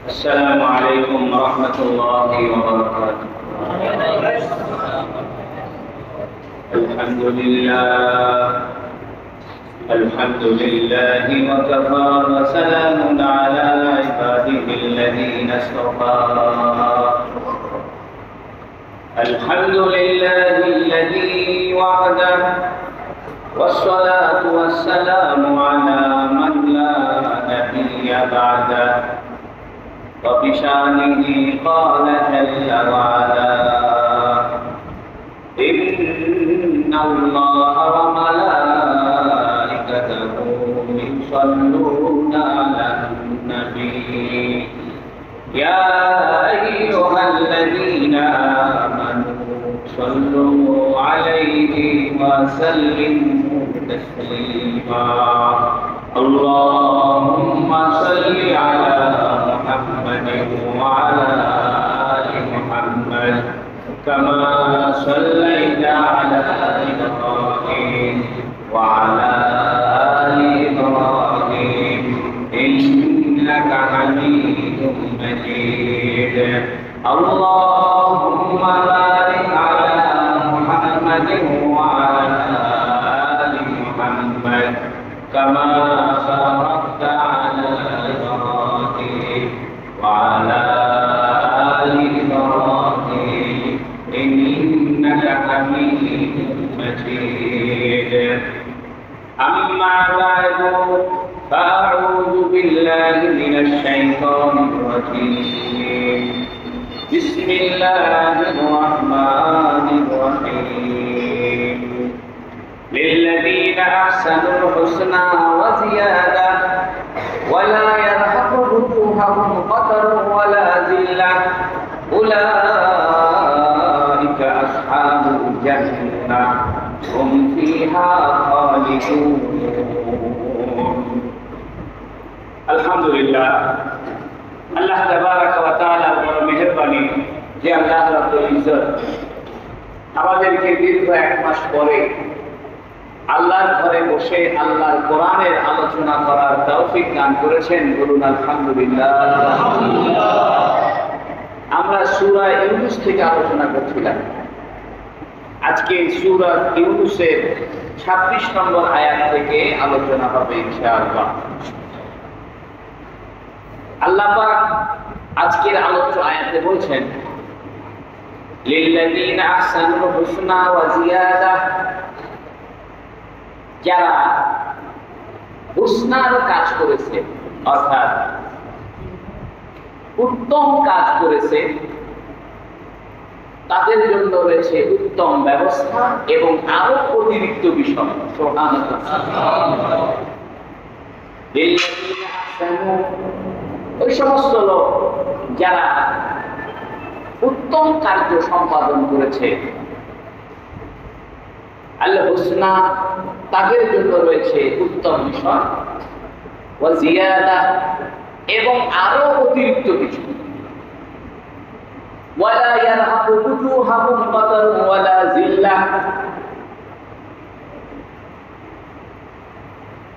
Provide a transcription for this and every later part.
السلام عليكم ورحمة الله وبركاته. الحمد لله وكفى وسلام على عباده الذين اصطفى. الحمد لله الذي وحده والصلاة والسلام على من لا نبي بعده وبشانه قال جل وعلا إن الله وملائكته يصلون على النبي يا أيها الذين آمنوا صلوا عليه وسلموا تسليما. اللهم صل على محمد وعلى آل محمد كما صليت على إبراهيم وعلى آل إبراهيم إنك حميد مجيد. اللهم بارك على محمد وعلى آل محمد كما باركت على إبراهيم وعلى آل إبراهيم إنك حميد مجيد. أما بعد فأعوذ بالله من الشيطان الرجيم. بسم الله الرحمن الرحيم. للذين أحسنوا الحسنى وزيادة ولا يرهق وجوههم قتر ولا ذلة أولئك أصحاب الجنة هم فيها خالدون. الحمد لله. আল্লাহ তাবারাক ওয়া তাআলা বড় মেহেরবানি যে আল্লাহ রাব্বুল ইজ্জত আমাদেরকে দীর্ঘ এক মাস পরে আল্লাহর ঘরে বসে আল্লাহর কোরআনের আলোচনা করার তৌফিক দান করেছেন। বলুন আলহামদুলিল্লাহ। আমরা সূরা ইউনূস থেকে আলোচনা করছিলাম। আজকে সূরা ইউনূসের 26 নম্বর আয়াত থেকে আলোচনা হবে ইনশাআল্লাহ। আল্লাহ পাক আজকের আলোচ্য আয়াতে বলছেন লিল্লাযীনা আহসানুল হুসনা ওয়া জিয়াদা, যারা হুসনার কাজ করেছে অর্থাৎ উত্তম কাজ করেছে তাদের জন্য রয়েছে উত্তম ব্যবস্থা এবং আরো অতিরিক্ত বিষয়। সুবহানাল্লাহ। লিল্লাযীনা আহসানু, ওই সমস্ত লোক যারা উত্তম কার্য সম্পাদন করেছে, আল হুসনা তাদের জন্য রয়েছে উত্তম বিষয়, ওয়া জিয়াদা এবং আরো অতিরিক্ত কিছু। ওয়ালা ইয়ারহাকু wujuhahum qatarun ওয়ালা যিল্লাহ,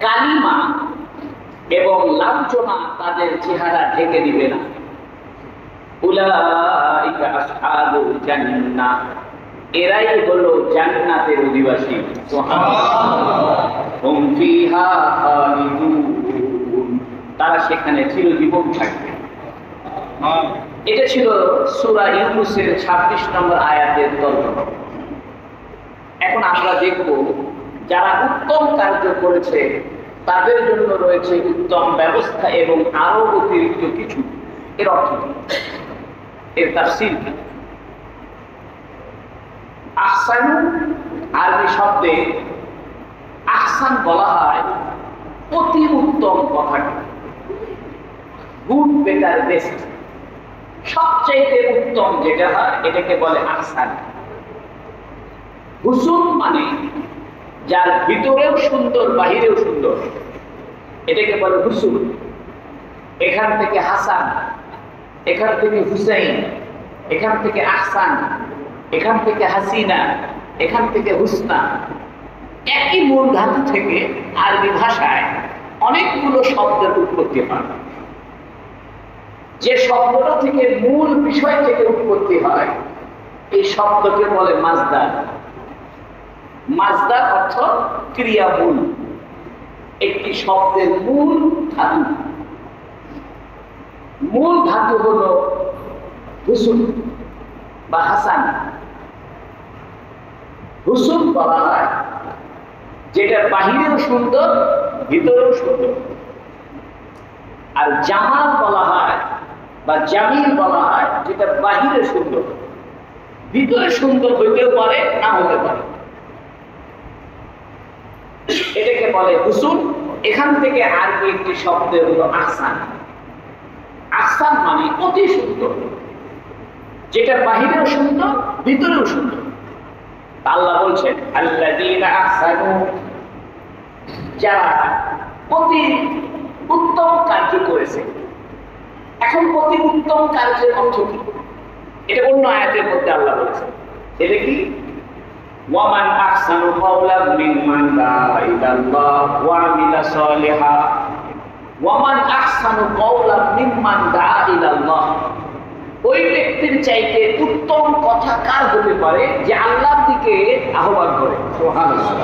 কালিমা এবং লাঞ্ছনা তাদের চেহারা ঢেকে দিবে না। উলাইকা আসহাবুল জান্নাহ, এরাই হলো জান্নাতের অধিবাসী। সুবহানাল্লাহ। হুম ফিহা খালিদুন, তারা সেখানে চিরজীবন থাকবে। এটা ছিল সূরা ইউনূসের 26 নম্বর আয়াতের তর্জমা। এখন আমরা দেখব যারা উত্তম কার্য করেছে তাদের জন্য রয়েছে উত্তম ব্যবস্থা এবং আরো অতিরিক্ত কিছু। এর অর্থ কি, এর তাফসীর কি? আহসানু আরবি শব্দে আহসান বলা হয় অতি উত্তম কথাকে, গুড, বেটার, বেস্ট, সবচেয়ে উত্তম যেটা হয় এটাকে বলে আহসান। হুসন মানে যার ভিতরেও সুন্দর বাহিরেও সুন্দর, এটাকে বলে হুসন। এখান থেকে হাসান, এখান থেকে হুসাইন, এখান থেকে আহসান, এখান থেকে হাসিনা, এখান থেকে হুসনা। একই মূল ধাতু থেকে আরবি ভাষায় অনেকগুলো শব্দের উৎপত্তি হয়। যে শব্দটা থেকে মূল বিষয় থেকে উৎপত্তি হয় এই শব্দকে বলে মাজদার। মাজদার অর্থ ক্রিয়ামূল, একটি শব্দের মূল ধাতু। মূল ধাতু হল হুসুন বা হাসান। হুসুন বলা হয় যেটা বাহিরেও সুন্দর ভিতরেও সুন্দর, আর জামাল বলা হয় বা জামিল বলা হয় যেটা বাহিরে সুন্দর ভিতরে সুন্দর হইতেও পারে না হতে পারে, এটাকে বলে হুসুন। এখান থেকে আরবি একটি শব্দের হলো আহসান। আহসান মানে অতি সুন্দর, যেটা বাহিরেও সুন্দর ভিতরেও সুন্দর। আল্লাহ বলছেন আল্লাযীনা আহসানু, যারা অতি উত্তম কার্য করেছে। এখন অতি উত্তম কার্যের অর্থ কি? এটা অন্য আয়াতের মধ্যে আল্লাহ বলেছেন। এটা কি? ওয়ামান আহসানু কাওলাম মিম্মান দাআ ইলাল্লাহ ওয়া আমিলা সালিহা। ওয়ামান আহসানু কাওলাম মিম্মান দাআ ইলাল্লাহ, ওই ব্যক্তির চাইতে উত্তম কথা কার হতে পারে যে আল্লাহর দিকে আহ্বান করে। সুবহানাল্লাহ।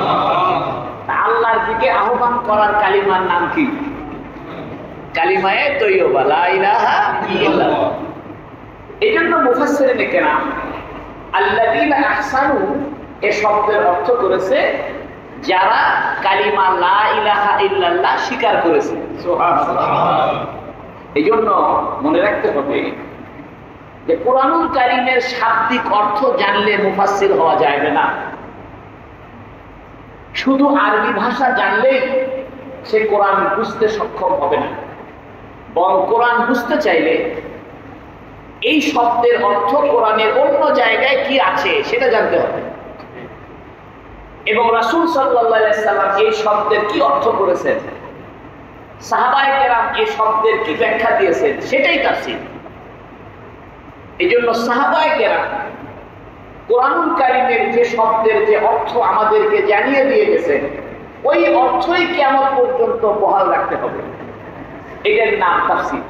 আল্লাহর দিকে আহ্বান করার কালিমার নাম কি? কালিমায়ে তৈয়বা, লা ইলাহা ইল্লাল্লাহ। এজন্য মুফাসসিরিনে কেরাম আল্লাযীনা আহসানু এই শব্দের অর্থ করেছে যারা কালিমা লা ইলাহা ইল্লাল্লাহ স্বীকার করেছে। সুবহানাল্লাহ। এইজন্য মনে রাখতে হবে যে কুরআনুল কারীমের শাব্দিক অর্থ জানলে মুফাসসির হওয়া যাবে না। শুধু আরবি ভাষা জানলেই সে কোরআন বুঝতে সক্ষম হবে না, বরং কোরআন বুঝতে চাইলে এই শব্দের অর্থ কোরআনের অন্য জায়গায় কি আছে সেটা জানতে হবে, এবং রাসূল সাল্লাল্লাহু আলাইহি সাল্লাম এই শব্দের কি অর্থ করেছেন, সাহাবায়ে কেরাম এই শব্দের কি ব্যাখ্যা দিয়েছেন, সেটাই তাফসীর। এইজন্য সাহাবায়ে কেরাম কুরআনুল কারীমের যে শব্দের যে অর্থ আমাদেরকে জানিয়ে দিয়ে গেছেন, ওই অর্থই কিয়ামত পর্যন্ত বহাল রাখতে হবে। এটার নাম তাফসীর।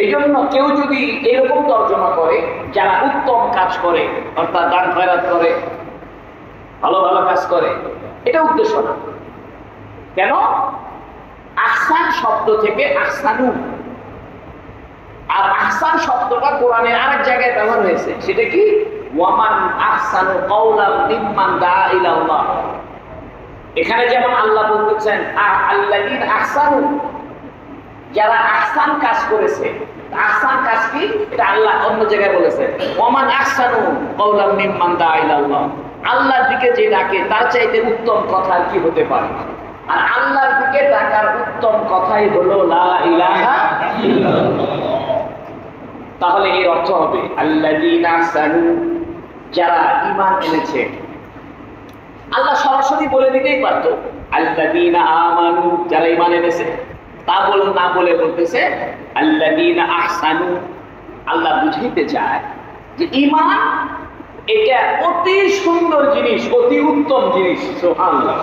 এইজন্য কেউ যদি এরকম তর্জমা করে যারা উত্তম কাজ করে, অর্থাৎ দান খয়রাত করে, ভালো ভালো কাজ করে, এটা উদ্দেশ্য না। কেন? আহসান শব্দ থেকে আহসানু, আর আহসান শব্দটা কোরআনের আরেক জায়গায় ব্যবহার হয়েছে, সেটা কি? ওয়ামান আহসানু কাওলাম মিম্মান দাআ ইলাল্লাহ। এখানে যেমন আল্লাহ বলতেছেন আল্লাযীনা আহসানু, যারা আহসান কাজ করেছে। আহসান কাজ কি? এটা আল্লাহ অন্য জায়গায় বলেছেন ওয়ামান আহসানু কাওলাম মিম্মান দাআ ইলাল্লাহ। আল্লাহর দিকে যে ডাকে তার চাইতে উত্তম কথা কি হতে পারে? আর আল্লাহর দিকে ডাকার উত্তম কথাই হলো লা ইলাহা ইল্লাল্লাহ। তাহলে এর অর্থ হবে আল্লাযীনা আহসানু, যারা ঈমান এনেছে। আল্লাহ সরাসরি বলে দিতেই পারতো আল্লাযীনা আমানু, যারা ঈমান এনেছে, তা বলুন না বলে বলতেছে আল্লাযীনা আহসানু। আল্লাহ বুঝাইতে চায় যে ঈমান এটা অতি সুন্দর জিনিস, অতি উত্তম জিনিস। সুবহানাল্লাহ।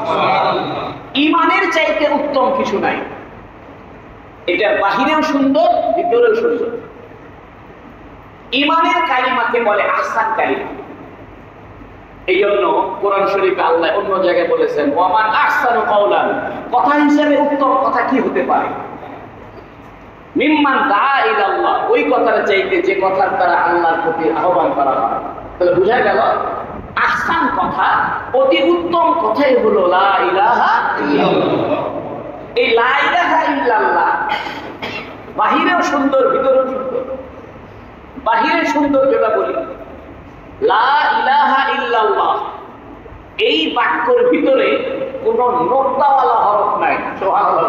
ঈমানের চাইতে উত্তম কিছু নাই। এটা বাহিরেও সুন্দর ভিতরেও সুন্দর। ঈমানের কালিমাকে বলে আহসান কালিমা। এই জন্য কোরআন শরীফে আল্লাহ অন্য জায়গায় বলেছেন ওয়ামান আহসানু কাওলান, কথা হিসেবে উত্তম কথা কি হতে পারে? মিম্মান দাআ ইলাল্লাহ, ওই কথার চাইতে যে কথার দ্বারা আল্লাহর প্রতি আহ্বান করা হয়। তাহলে বোঝা গেল আহসান কথা, অতি উত্তম কথাই হলো লা ইলাহা ইল্লাল্লাহ। এই লা ইলাহা ইল্লাল্লাহ বাহিরেও সুন্দর ভিতরেও সুন্দর। বাহিরে সুন্দর যেটা বলি লা ইলাহা ইল্লাল্লাহ, এই বাক্যের ভিতরে কোনো নোক্তাওয়ালা হরফ নাই। সুবহানাল্লাহ।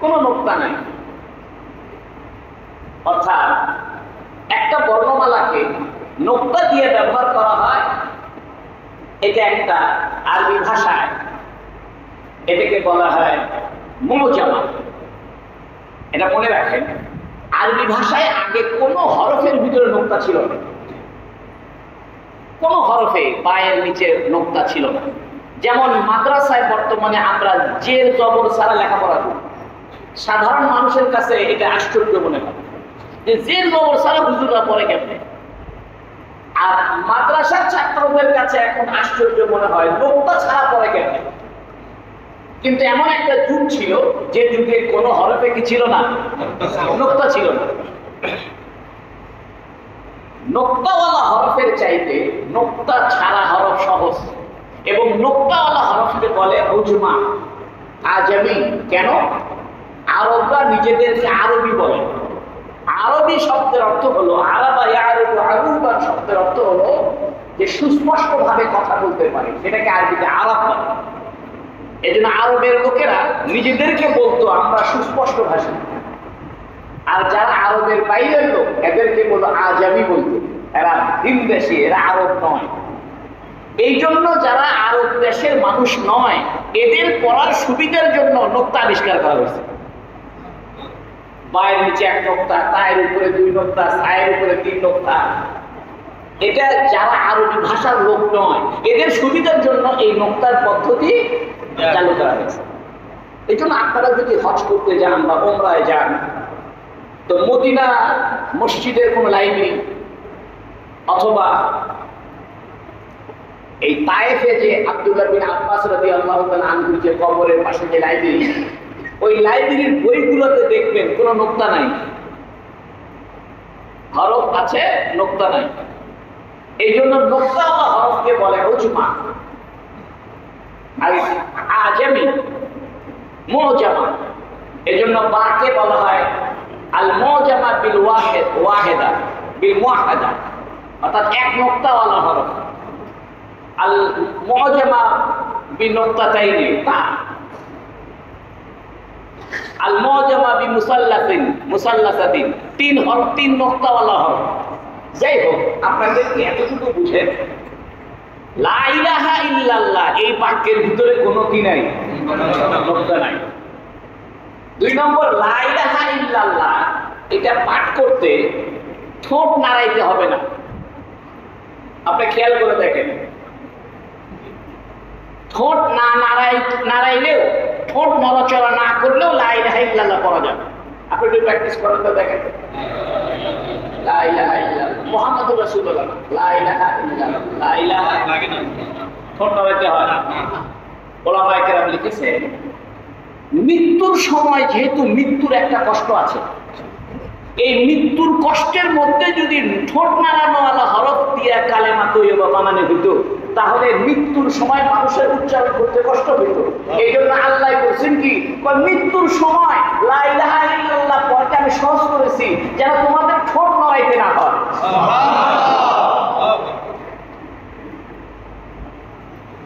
কোনো নোক্তা নাই। অর্থাৎ একটা বর্ণমালাকে নোক্তা দিয়ে ব্যবহার করা হয়, এটা একটা আরবি ভাষায় এটাকে বলা হয় মুজামা। এটা মনে রাখেন, আরবি ভাষায় আগে কোনো হরফের ভিতরে নোক্তা ছিল না, কোনো হরফে পায়ের নিচে নোক্তা ছিল না। যেমন মাদ্রাসায় বর্তমানে আমরা জের জবর ছাড়া লেখাপড়া করি, সাধারণ মানুষের কাছে এটা আশ্চর্য মনে হয় যে জের জবর ছাড়া হুজুররা পড়ে কেমনে। আর মাদ্রাসার ছাত্রদের কাছে এখন আশ্চর্য মনে হয় নোক্তা ছাড়া পড়ে কেমনে। কিন্তু এমন একটা যুগ ছিল যে যুগে কোনো হরফে কি ছিল না, নোক্তা ছিল না। নোক্তাওয়ালা হরফের চাইতে নোক্তা ছাড়া হরফ সহজ, এবং নোক্তাওয়ালা হরফকে বলে উজমা, আজমি। কেন? আরবরা নিজেদেরকে আরবি বলে। আরবি শব্দের অর্থ হলো আরাবা ইয়ারুবু আরুবান শব্দের অর্থ হলো যে সুস্পষ্ট ভাবে কথা বলতে পারে, সেটাকে আরবিতে আরব বলে। এই জন্য আরবের লোকেরা নিজেদেরকে বলতো আমরা সুস্পষ্ট ভাষী, আর যারা আরবের বাইরের লোক এদেরকে বলতো আজামি বলতো, এরা ভিনদেশী, এরা আরব নয়। এই জন্য যারা আরব দেশের মানুষ নয় এদের পড়ার সুবিধার জন্য নোক্তা আবিষ্কার করা হয়েছে। বায়ের নিচে এক নোক্তা, তায়ের উপরে 2 নোক্তা, সায়ের উপরে 3 নোক্তা। এটা যারা আরবি ভাষার লোক নয় এদের সুবিধার জন্য এই নোক্তার পদ্ধতি চালু করা হয়েছে। এই জন্য আপনারা যদি হজ করতে যান বা ওমরায় যান, তো মদিনা মসজিদের কোন লাইব্রেরি অথবা এই তায়েফে যে আব্দুল্লাহ বিন আব্বাস রাদিয়াল্লাহু তাআলা আনহুর যে কবরের পাশে যে লাইব্রেরি, ওই লাইব্রেরির বইগুলোতে দেখবেন কোনো নোক্তা নাই, হরফ আছে নোক্তা নাই। এই জন্য নোক্তাওয়ালা হরফকে বলে উজমা, আর আজমি মুজামা। এই জন্য বাকে বলা হয় আল মুজামা বিল ওয়াহিদা বিল মুওয়াহদা, অর্থাৎ এক নোক্তাওয়ালা হরফ। আল মুজামা বিল নোক্তাতাইনি তা, আল মুজামা বি মুসাল্লাতিন মুসাল্লাসাতিন 3 হরফ, 3 নোক্তাওয়ালা হরফ। যাই হোক, আপনাদেরকে এতটুকু বুঝেন লা ইলাহা ইল্লাল্লাহ এই বাক্যের ভিতরে কোনো কি নাই, নোক্তা নাই। 2 নম্বর, লা ইলাহা ইল্লাল্লাহ এটা পাঠ করতে ঠোঁট নাড়াইতে হবে না। আপনি খেয়াল করে দেখেন, ঠোঁট না নাড়াইলেও, ঠোঁট নড়াচড়া না করলেও লা ইলাহা ইল্লাল্লাহ পড়া যাবে। আপনি একটু প্র্যাকটিস করেন তো দেখেন, লা ইলাহা ইল্লাল্লাহ মুহাম্মাদুর রাসূলুল্লাহ, লা ইলাহা ইল্লাল্লাহ, লা ইলাহা ঠোঁট নাড়াইতে হয় না। ওলামায়ে কেরাম লিখেছে মৃত্যুর সময় যেহেতু মৃত্যুর একটা কষ্ট আছে, এই মৃত্যুর কষ্টের মধ্যে যদি ঠোঁট নাড়ানোওয়ালা হরফ দিয়ে কালেমা তৈয়বা বানানো হতো তাহলে মৃত্যুর সময় মানুষের উচ্চারণ করতে কষ্ট হতো। এই জন্য আল্লাহ বলছেন কি, মৃত্যুর সময় লা ইলাহা ইল্লাল্লাহ পড়তে আমি সহজ করেছি যেন তোমাদের ঠোঁট নড়াইতে না হয়।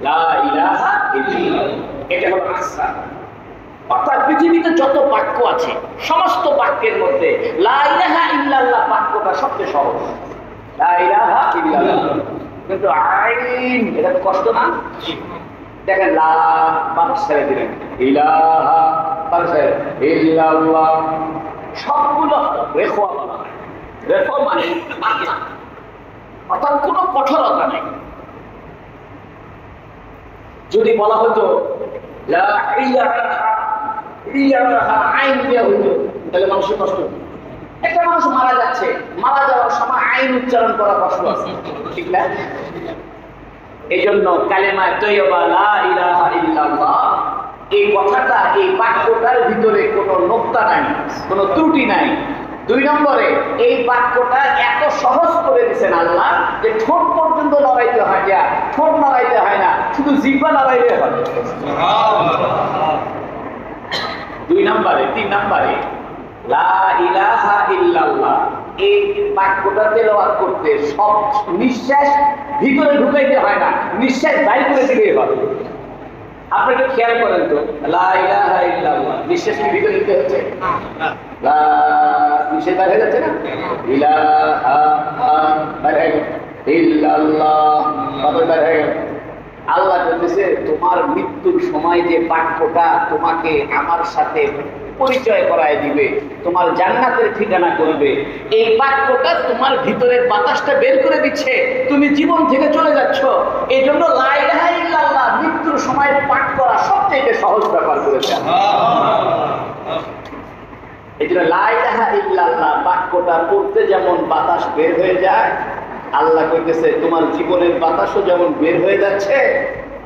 লা ইলাহা ইল্লাল্লাহ এটা হলো আসা। অর্থাৎ পৃথিবীতে যত বাক্য আছে সমস্ত বাক্যের মধ্যে লা ইলাহা ইল্লাল্লাহ বাক্যটা সবচেয়ে সহজ। লা ইলাহা ইল্লাল্লাহ, কিন্তু আইন এটা কষ্ট না। দেখেন লা বাতাস ছেড়ে দিলেন, ইলাহা বাতাস ইল্লাল্লাহ, সবগুলো রেখা বলা হয়। রেখা মানে পাতলা, অর্থাৎ কোনো কঠোরতা নেই। যদি বলা হতো লা ইলাহা আইন দেওয়া হতো তাহলে মানুষের কষ্ট হতো। একটা মানুষ মারা যাচ্ছে, মারা যাওয়ার সময় আইন উচ্চারণ করা কষ্ট আছে, ঠিক না? এই জন্য কালেমা তৈয়বা লা ইলাহা ইল্লাল্লাহ এই কথাটা, এই বাক্যটার ভিতরে কোনো নোক্তা নাই, কোনো ত্রুটি নাই। 2 নম্বরে এই বাক্যটা এত সহজ করে দিয়েছেন আল্লাহ যে ঠোঁট পর্যন্ত লড়াইতে হয় না, ঠোঁট লড়াইতে হয় না, শুধু জিহ্বা লড়াইলে হয়। 2 নম্বরে, 3 নম্বরে লা ইলাহা ইল্লাল্লাহ এই বাক্যটা তেলাওয়াত করতে সব নিঃশ্বাস ভিতরে ঢুকাইতে হয় না, নিঃশ্বাস বাইরে করে দিলেই হয়। আপনি একটু খেয়াল করেন তো, লা ইলাহা ইল্লাল্লাহ নিঃশ্বাস কি ভিতরে দিতে হচ্ছে? লা নিঃশ্বাস বাইরে যাচ্ছে না, ইলাহা বাইরে ইল্লাল্লাহ বাইরে। আল্লাহ বলতেছে তোমার মৃত্যুর সময় যে বাক্যটা তোমাকে আমার সাথে পরিচয় করায় দিবে, তোমার জান্নাতের ঠিকানা করবে, এই বাক্যটা তোমার ভিতরের বাতাসটা বের করে দিচ্ছে, তুমি জীবন থেকে চলে যাচ্ছ। এই জন্য লা ইলাহা ইল্লাল্লাহ মৃত্যুর সময় পাঠ করা সবচেয়ে সহজ ব্যাপার করেছে। এই জন্য লা ইলাহা ইল্লাল্লাহ বাক্যটা পড়তে যেমন বাতাস বের হয়ে যায়, আল্লাহ কইতেছে তোমার জীবনের বাতাসও যেমন বের হয়ে যাচ্ছে,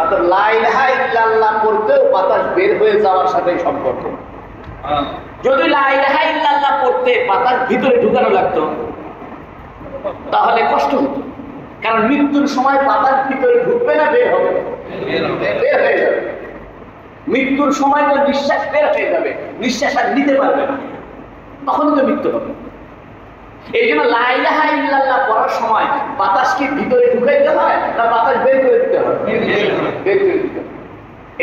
অর্থাৎ লা ইলাহা ইল্লাল্লাহ পড়তেও বাতাস বের হয়ে যাওয়ার সাথে সম্পর্ক। যদি লা ইলাহা ইল্লাল্লাহ পড়তে বাতাস ভিতরে ঢুকানো লাগতো তাহলে কষ্ট হতো, কারণ মৃত্যুর সময় বাতাস ভিতরে ঢুকবে না বের হবে? বের হয়ে যাবে। মৃত্যুর সময় তো নিঃশ্বাস বের হয়ে যাবে, নিঃশ্বাস আর নিতে পারবে না, তখন তো মৃত্যু হবে। এই জন্য লা ইলাহা ইল্লাল্লাহ পড়ার সময় বাতাসকে ভিতরে ঢুকাইতে হয় না বাতাস বের করে দিতে হয়? বের করে দিতে হয়।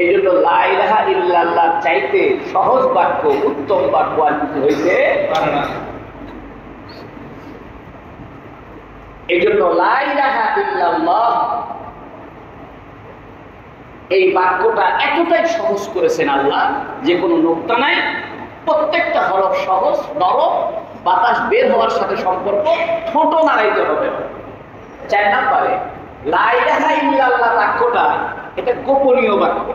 এই জন্য লা ইলাহা ইল্লাল্লাহ চাইতে সহজ বাক্য, উত্তম বাক্য আর কিছু হইতে পারে না। এই জন্য লা ইলাহা ইল্লাল্লাহ এই বাক্যটা এতটাই সহজ করেছেন আল্লাহ যে কোনো নোক্তা নাই, প্রত্যেকটা হরফ সহজ, নরম, বাতাস বের হওয়ার সাথে সম্পর্ক, ঠোঁটও নাড়াইতে হবে। 4 নম্বরে লা ইলাহা ইল্লাল্লাহ বাক্যটা এটা গোপনীয় বাক্য।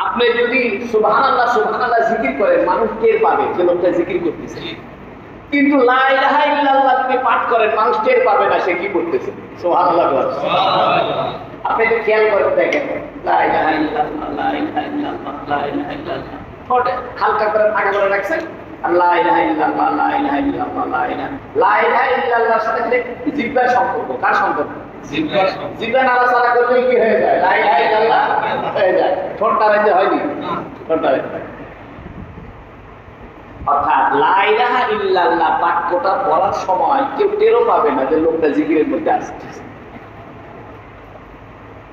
আপনি যদি সুবহানাল্লাহ সুবহানাল্লাহ জিকির করেন মানুষ টের পাবে যে লোকটা জিকির করতেছে, কিন্তু লা ইলাহা ইল্লাল্লাহ যদি পাঠ করেন মানুষ টের পাবে না সে কি করতেছে। সুবহানাল্লাহ। আপনি একটু খেয়াল করে দেখেন, লা ইলাহা ইল্লাল্লাহ লা ইলাহা ইল্লাল্লাহ লা ইলাহা ইল্লাল্লাহ ঠোঁট হালকা করে ফাঁকা করে রাখছেন, আর লা ইলাহা ইল্লাল্লাহ লা ইলাহা ইল্লাল্লাহ লা ইলাহা ইল্লাল্লাহর সাথে জিহ্বার সম্পর্ক। কার সম্পর্ক? জিহ্বার। জিহ্বা নাড়াচাড়া করলে কি হয়ে যায়? লা ইলাহা ইল্লাল্লাহ হয়ে যায়। ঠোঁট নাড়াইতে হয়নি, ঠোঁট নাড়াইতে হয়। অর্থাৎ লা ইলাহা ইল্লাল্লাহ বাক্যটা পড়ার সময় কেউ টেরও পাবে না যে লোকটা জিকিরের মধ্যে আসছে।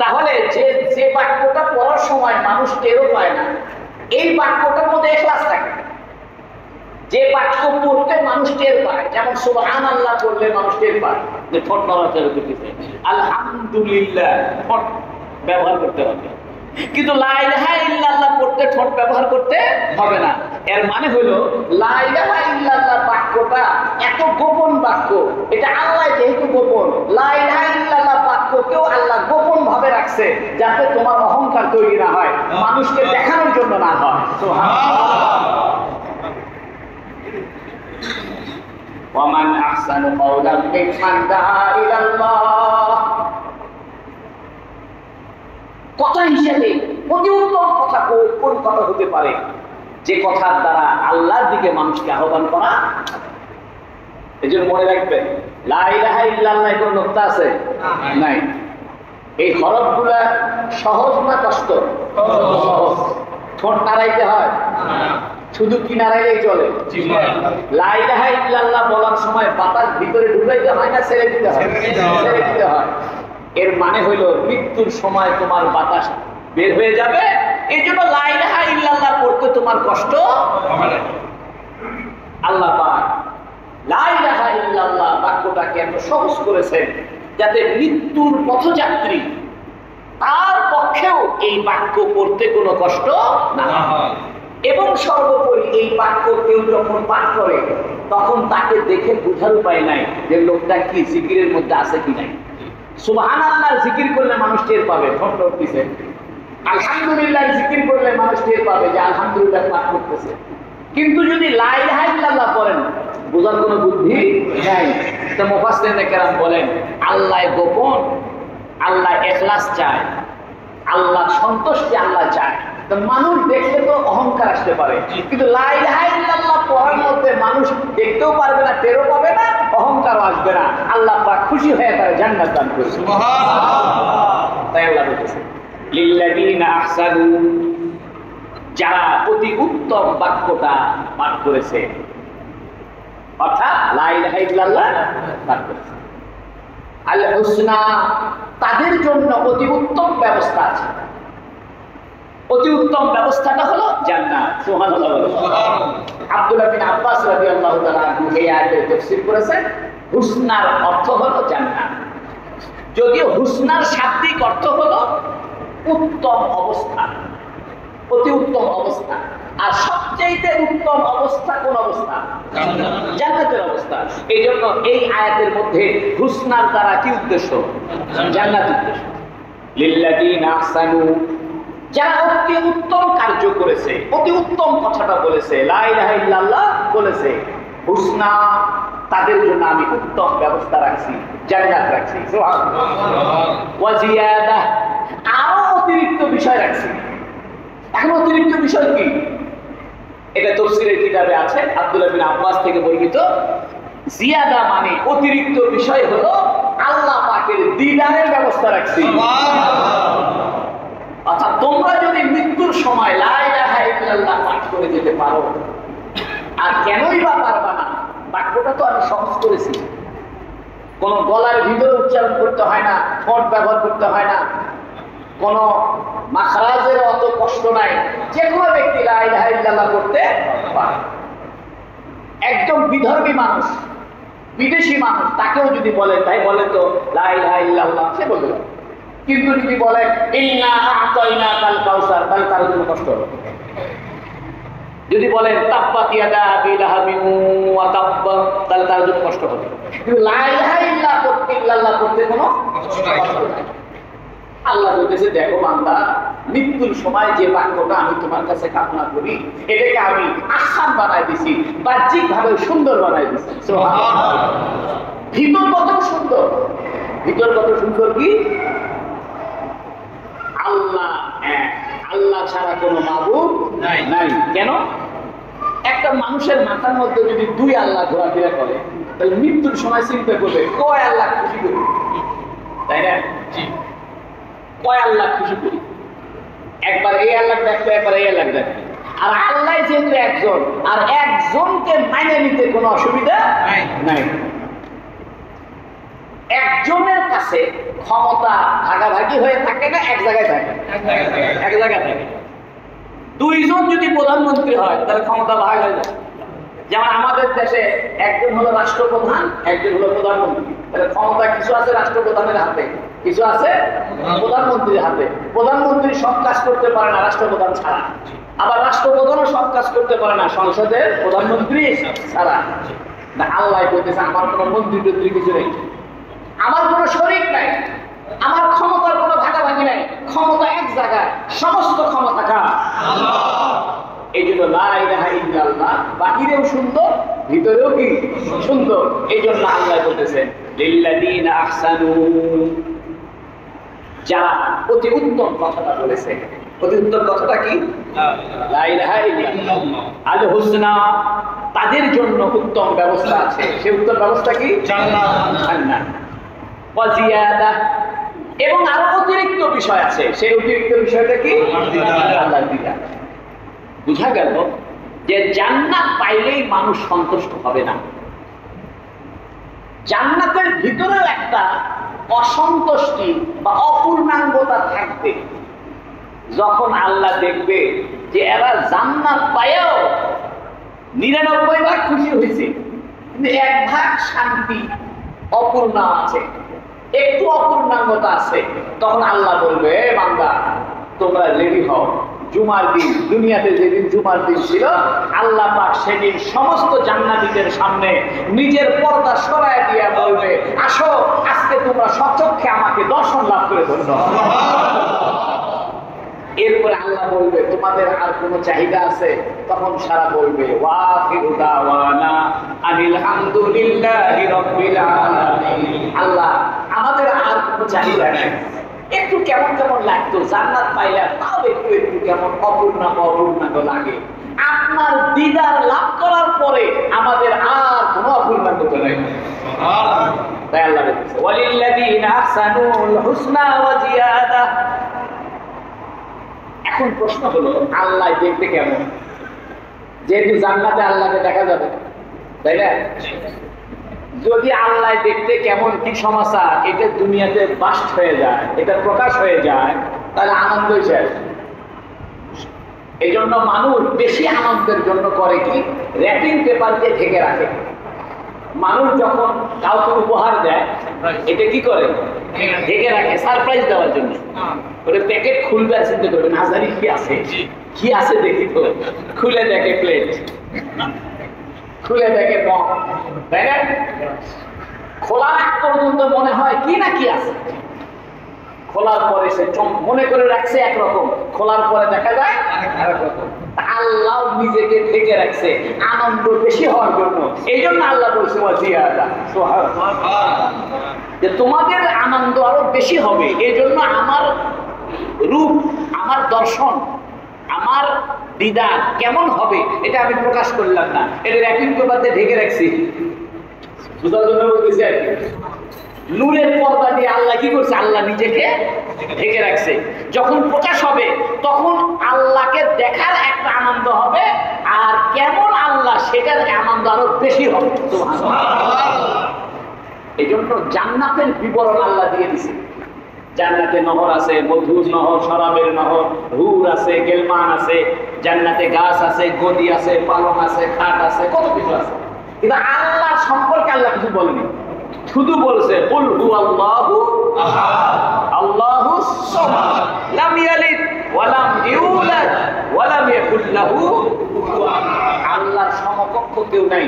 তাহলে যে বাক্যটা পড়ার সময় মানুষ টেরও পায় না, এই বাক্যটার মধ্যে ইখলাস থাকে। যে বাক্য পড়তে মানুষ টের পায়, যেমন সুবহানাল্লাহ পড়লে মানুষ টের পায় যে ঠোঁট নড়াচড়া করতেছে, আলহামদুলিল্লাহ ঠোঁট ব্যবহার করতে হবে, কিন্তু লা ইলাহা ইল্লাল্লাহ পড়তে ঠোঁট ব্যবহার করতে হবে না। এর মানে হলো লা ইলাহা ইল্লাল্লাহ বাক্যটা এত গোপন বাক্য, এটা আল্লাহ যেহেতু গোপন, লা ইলাহা ইল্লাল্লাহ বাক্যকেও আল্লাহ গোপন ভাবে রাখছে যাতে তোমার অহংকার তৈরি না হয়, মানুষকে দেখানোর জন্য না হয়। সুবহানাল্লাহ। ওয়ামান আহসানু কাওলান মিম্মান দাআ ইলাল্লাহ। কথা হিসেবে অতি উত্তম কথা কোন কথা হতে পারে? যে কথার দ্বারা আল্লাহর দিকে মানুষকে আহ্বান করা। এই জন্য মনে রাখবেন, লা ইলাহা ইল্লাল্লাহ কোন নোক্তা আছে? নাই। এই হরফগুলা সহজ না কষ্ট? সহজ। ঠোঁট নাড়াইতে হয়? শুধু কি নাড়াইলেই চলে? লা ইলাহা ইল্লাল্লাহ বলার সময় বাতাস ভিতরে ঢুকাইতে হয় না ছেড়ে দিতে হয়? ছেড়ে দিতে হয়। এর মানে হইল মৃত্যুর সময় তোমার বাতাস বের হয়ে যাবে, এই জন্য লা ইলাহা ইল্লাল্লাহ পড়তে তোমার কষ্ট হবে না। আল্লাহ পাক লা ইলাহা ইল্লাল্লাহ বাক্যটাকে এত সহজ করেছেন যাতে মৃত্যুর পথযাত্রী তার পক্ষেও এই বাক্য পড়তে কোনো কষ্ট না হয়। এবং সর্বোপরি এই বাক্য কেউ যখন পাঠ করে তখন তাকে দেখে বোঝার উপায় নাই যে লোকটা কি জিকিরের মধ্যে আছে কি নাই। সুবহানাল্লাহ জিকির করলে মানুষ টের পাবে ঠোঁট নড়তেছে, আলহামদুলিল্লাহ জিকির করলে মানুষ টের পাবে যে আলহামদুলিল্লাহ পাঠ করতেছে। কিন্তু যদি লা ইলাহা ইল্লাল্লাহ পড়েন বোঝার কোনো বুদ্ধি নাই। তো মুফাসসিরিনে কেরাম বলেন আল্লাহ গোপন, আল্লাহ ইখলাস চায়, আল্লাহ সন্তুষ্টি আল্লাহ চায়। তো মানুষ দেখলে তো অহংকার আসতে পারে, কিন্তু লা ইলাহা ইল্লাল্লাহ পড়ার মধ্যে মানুষ দেখতেও পারবে না, টেরও পাবে না, অহংকারও আসবে না। আল্লাহ পাক খুশি হয়ে তার জান্নাত দান করবে। সুবহানাল্লাহ। তাই আল্লাহ বলেছে লিল্লাযীনা আহসানু, যারা অতি উত্তম বাক্যটা পাঠ করেছে, অর্থাৎ লা ইলাহা ইল্লাল্লাহ পাঠ করেছে, আল হুসনা, তাদের জন্য অতি উত্তম ব্যবস্থা আছে। অতি উত্তম ব্যবস্থাটা হলো জান্নাত। সুবহানাল্লাহ। আব্দুল্লাহ বিন আব্বাস রাদিয়াল্লাহু তাআলা এই আয়াতের তাফসীর করেছেন, হুসনার অর্থ হলো জান্নাত। যদিও হুসনার শাব্দিক অর্থ হলো উত্তম অবস্থা, অতি উত্তম অবস্থা। আর সবচেয়ে উত্তম অবস্থা কোন অবস্থা? জান্নাতের অবস্থা। এই জন্য এই আয়াতের মধ্যে হুসনার দ্বারা কি উদ্দেশ্য? জান্নাত উদ্দেশ্য। লিল্লাযীনা আহসানু, যারা অতি উত্তম কার্য করেছে, অতি উত্তম কথাটা বলেছে, লা ইলাহা ইল্লাল্লাহ বলেছে, হুসনা, তাদের জন্য আমি উত্তম ব্যবস্থা রাখছি, জান্নাত রাখছি, সুবহানাল্লাহ, ওয়া জিয়াদা, আরো অতিরিক্ত বিষয় রাখছি। এখন অতিরিক্ত বিষয় কি? এটা তাফসীরের কিতাবে আছে, আব্দুল্লাহ বিন আব্বাস থেকে বর্ণিত। জিয়াদা মানে অতিরিক্ত বিষয় হলো আল্লাহ পাকের দিদারের ব্যবস্থা রাখছি। অর্থাৎ তোমরা যদি মৃত্যুর সময় লা ইলাহা ইল্লাল্লাহ পাঠ করে যেতে পারো, আর কেনই বা পারবা না? বাক্যটা তো আমি সহজ করেছি, কোন গলার ভিতরে উচ্চারণ করতে হয় না, ঠোঁট ব্যবহার করতে হয় না, কোন মাখরাজের অত কষ্ট নাই, যে কোনো ব্যক্তি লা ইলাহা ইল্লাল্লাহ করতে পারে। একদম বিধর্মী মানুষ, বিদেশি মানুষ, তাকেও যদি বলেন তাই বলেন তো লা ইলাহা ইল্লাল্লাহ, সে বলবে। কিন্তু যদি বলেন ইন্না আ'তাইনাকাল কাউসার, তাহলে তার জন্য কষ্ট হবে। যদি বলেন তাব্বাত ইয়াদা আবি লাহাবিন ওয়া তাব্বা, তাহলে তার জন্য কষ্ট হবে। কিন্তু লা ইলাহা ইল্লাল্লাহ করতে কোনো কষ্ট নাই। আল্লাহ বলতেছে, দেখো বান্দা, মৃত্যুর সময় যে বাক্যটা আমি তোমার কাছে কামনা করি, এটাকে আমি আসান বানাই দিছি, বাহ্যিক ভাবে সুন্দর বানাই দিছি। সুবহানাল্লাহ। ভিতর কত সুন্দর, ভিতর কত সুন্দর কি? আল্লাহ এক, আল্লাহ ছাড়া কোনো মাবুদ নাই। কেন? একটা মানুষের মাথার মধ্যে যদি দুই আল্লাহ ঘোরাফেরা করে, তাহলে মৃত্যুর সময় চিন্তা করবে কয় আল্লাহ খুশি করি, তাই না? কয় আল্লাহ খুশি করি, একবার এই আল্লাহ দেখতে, একবার এই আল্লাহ দেখতে। আর আল্লাহ যেহেতু একজন, আর একজনকে মাইনে নিতে কোনো অসুবিধা নাই। একজনের কাছে ক্ষমতা ভাগাভাগি হয়ে থাকে না, এক জায়গায় থাকে, এক জায়গায় থাকে। দুইজন যদি প্রধানমন্ত্রী হয়, তাহলে ক্ষমতা ভাগ হয়ে যায়। যেমন আমাদের দেশে একজন হলো রাষ্ট্রপ্রধান, একজন হলো প্রধানমন্ত্রী, তাহলে ক্ষমতা কিছু আছে রাষ্ট্রপ্রধানের হাতে, কিছু আছে প্রধানমন্ত্রীর হাতে। প্রধানমন্ত্রী সব কাজ করতে পারে না রাষ্ট্রপ্রধান ছাড়া, আবার রাষ্ট্রপ্রধানও সব কাজ করতে পারে না সংসদের প্রধানমন্ত্রী ছাড়া। না, আল্লাহ বলতেছে আমার কোনো মন্ত্রী টন্ত্রী কিছু নেই, আমার কোনো শরীক নাই, আমার ক্ষমতার কোনো ভাগাভাগি নাই, ক্ষমতা এক জায়গায়, সমস্ত ক্ষমতা কার? আল্লাহ। এই জন্য লা ইলাহা ইল্লাল্লাহ বাহিরেও সুন্দর, ভিতরেও কি সুন্দর। এই জন্য আল্লাহ বলতেছেন লিল্লাযীনা আহসানু, যারা অতি উত্তম কথাটা বলেছে। অতি উত্তম কথাটা কি? লা ইলাহা ইল্লাল্লাহ, আল হুসনা, তাদের জন্য উত্তম ব্যবস্থা আছে। সেই উত্তম ব্যবস্থা কি? জান্নাত। ওয়া জিয়াদা, এবং আরো অতিরিক্ত বিষয় আছে। সেই অতিরিক্ত বিষয়টা কি? আল্লাহর দিদার। বুঝা গেল যে জান্নাত পাইলেই মানুষ সন্তুষ্ট হবে না, জান্নাতের ভিতরেও একটা অসন্তুষ্টি বা অপূর্ণাঙ্গতা থাকবে। যখন আল্লাহ দেখবে যে এরা জান্নাত পায়ও 99 ভাগ খুশি হয়েছে, কিন্তু 1 ভাগ শান্তি অপূর্ণ আছে, একটু অপূর্ণাঙ্গতা আছে, তখন আল্লাহ বলবে, বান্দা তোমরা রেডি হও। জুমার দিন, দুনিয়াতে যেদিন জুমার দিন ছিল, আল্লাহ পাক সেদিন সমস্ত জান্নাতীদের সামনে নিজের পর্দা সরায় দিয়ে বলবে, আসো আজকে তোমরা সচক্ষে আমাকে দর্শন লাভ করে ধন্য। এরপরে আল্লাহ বলবে, তোমাদের আর কোনো চাহিদা আছে? তখন সারা বলবে, ওয়াখিরু দাওয়ানা আনিল হামদুলিল্লাহি রাব্বিল আলামিন। আল্লাহ, আমাদের আর কোনো চাহিদা নেই। একটু কেমন কেমন লাগতো জান্নাত পাইলে, তাও একটু একটু কেমন অপূর্ণাঙ্গ লাগে। আপনার দিদার লাভ করার পরে আমাদের আর কোনো অপূর্ণাঙ্গতা নেই। তাই আল্লাহ বলতেছে, ওয়ালিল্লাযীনা আহসানুল হুসনা ওয়া জিয়াদা। এখন প্রশ্ন হলো, আল্লাহ দেখতে কেমন? যেহেতু জান্নাতে আল্লাহকে দেখা যাবে, তাই না? যদি আল্লাহ দেখতে কেমন কি সমাচার এটা দুনিয়াতে বাস্ট হয়ে যায়, এটা প্রকাশ হয়ে যায়, তাহলে আনন্দ শেষ। এই জন্য মানুষ বেশি আনন্দের জন্য করে কি, র্যাপিং পেপার দিয়ে ঢেকে রাখে। মানুষ যখন কাউকে উপহার দেয়, এটা কি করে? ঢেকে রাখে সারপ্রাইজ দেওয়ার জন্য। ওটা প্যাকেট খুলবে আর চিন্তা করবে, না জানি কি আছে, কি আছে দেখি তো। খুলে দেখে প্লেট, খুলে দেখে মগ, তাই না? খোলার আগ পর্যন্ত মনে হয় কি না কি আছে। খোলার পরে সে মনে করে রাখছে একরকম, খোলার পরে দেখা যায় আরেক রকম। আল্লাহ নিজেকে ঢেকে রাখছে আনন্দ বেশি হওয়ার জন্য। এই জন্য আল্লাহ বলছে যে তোমাদের আনন্দ আরো বেশি হবে, এই জন্য আমার রূপ, আমার দর্শন, আমার দিদার কেমন হবে এটা আমি প্রকাশ করলাম না, এটা একইবাদে ঢেকে রাখছি। বুঝার জন্য বলতেছি আর কি, নূরের পর্দা দিয়ে আল্লাহ কি করছে, আল্লাহ নিজেকে ঢেকে রাখছে। যখন প্রকাশ হবে তখন আল্লাহকে দেখার একটা আনন্দ হবে, আর কেমন আল্লাহ সেটার আনন্দ আরো বেশি হবে। এই জন্য জান্নাতের বিবরণ আল্লাহ দিয়ে দিছে। জান্নাতে নহর আছে, মধুর নহর, শরাবের নহর, হুর আছে, গেলমান আছে, জান্নাতে গাছ আছে, গদি আছে, পালং আছে, খাট আছে, কত কিছু আছে। কিন্তু আল্লাহ সম্পর্কে আল্লাহ কিছু বলেনি, শুধু বলছে কুল হুয়াল্লাহু আহাদ আল্লাহুস সামাদ লাম ইয়ালিদ ওয়া লাম ইউলাদ ওয়া লাম ইয়াকুল লাহু কুফুয়ান আহাদ। আল্লাহর সমকক্ষ কেউ নাই,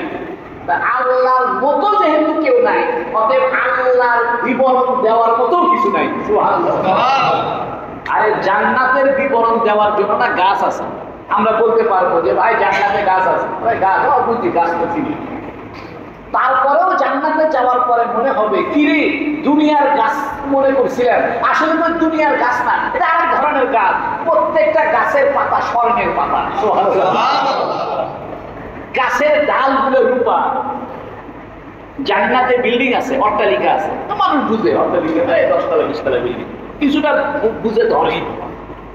আল্লাহর মতো যেহেতু কেউ নাই, অতএব আল্লাহর বিবরণ দেওয়ার মতো কিছু নাই। সুবহানাল্লাহ। আরে জান্নাতের বিবরণ দেওয়ার জন্য না গাছ আছে, আমরা বলতে পারবো যে ভাই জান্নাতে গাছ আছে, ভাই গাছ বুঝি, গাছ তো চিনি। তারপরেও জান্নাতে যাওয়ার পরে মনে হবে কি রে দুনিয়ার গাছ মনে করছিলেন, আসলে তো দুনিয়ার গাছ না, এটা আরেক ধরনের গাছ। প্রত্যেকটা গাছের পাতা স্বর্ণের পাতা। গাছের ডালগুলো রূপা। জান্নাতে বিল্ডিং আছে, অট্টালিকা আছে, মানুষ বুঝে অট্টালিকা 10 তলা 20 তলা বিল্ডিং, কিছুটা বুঝে ধরে।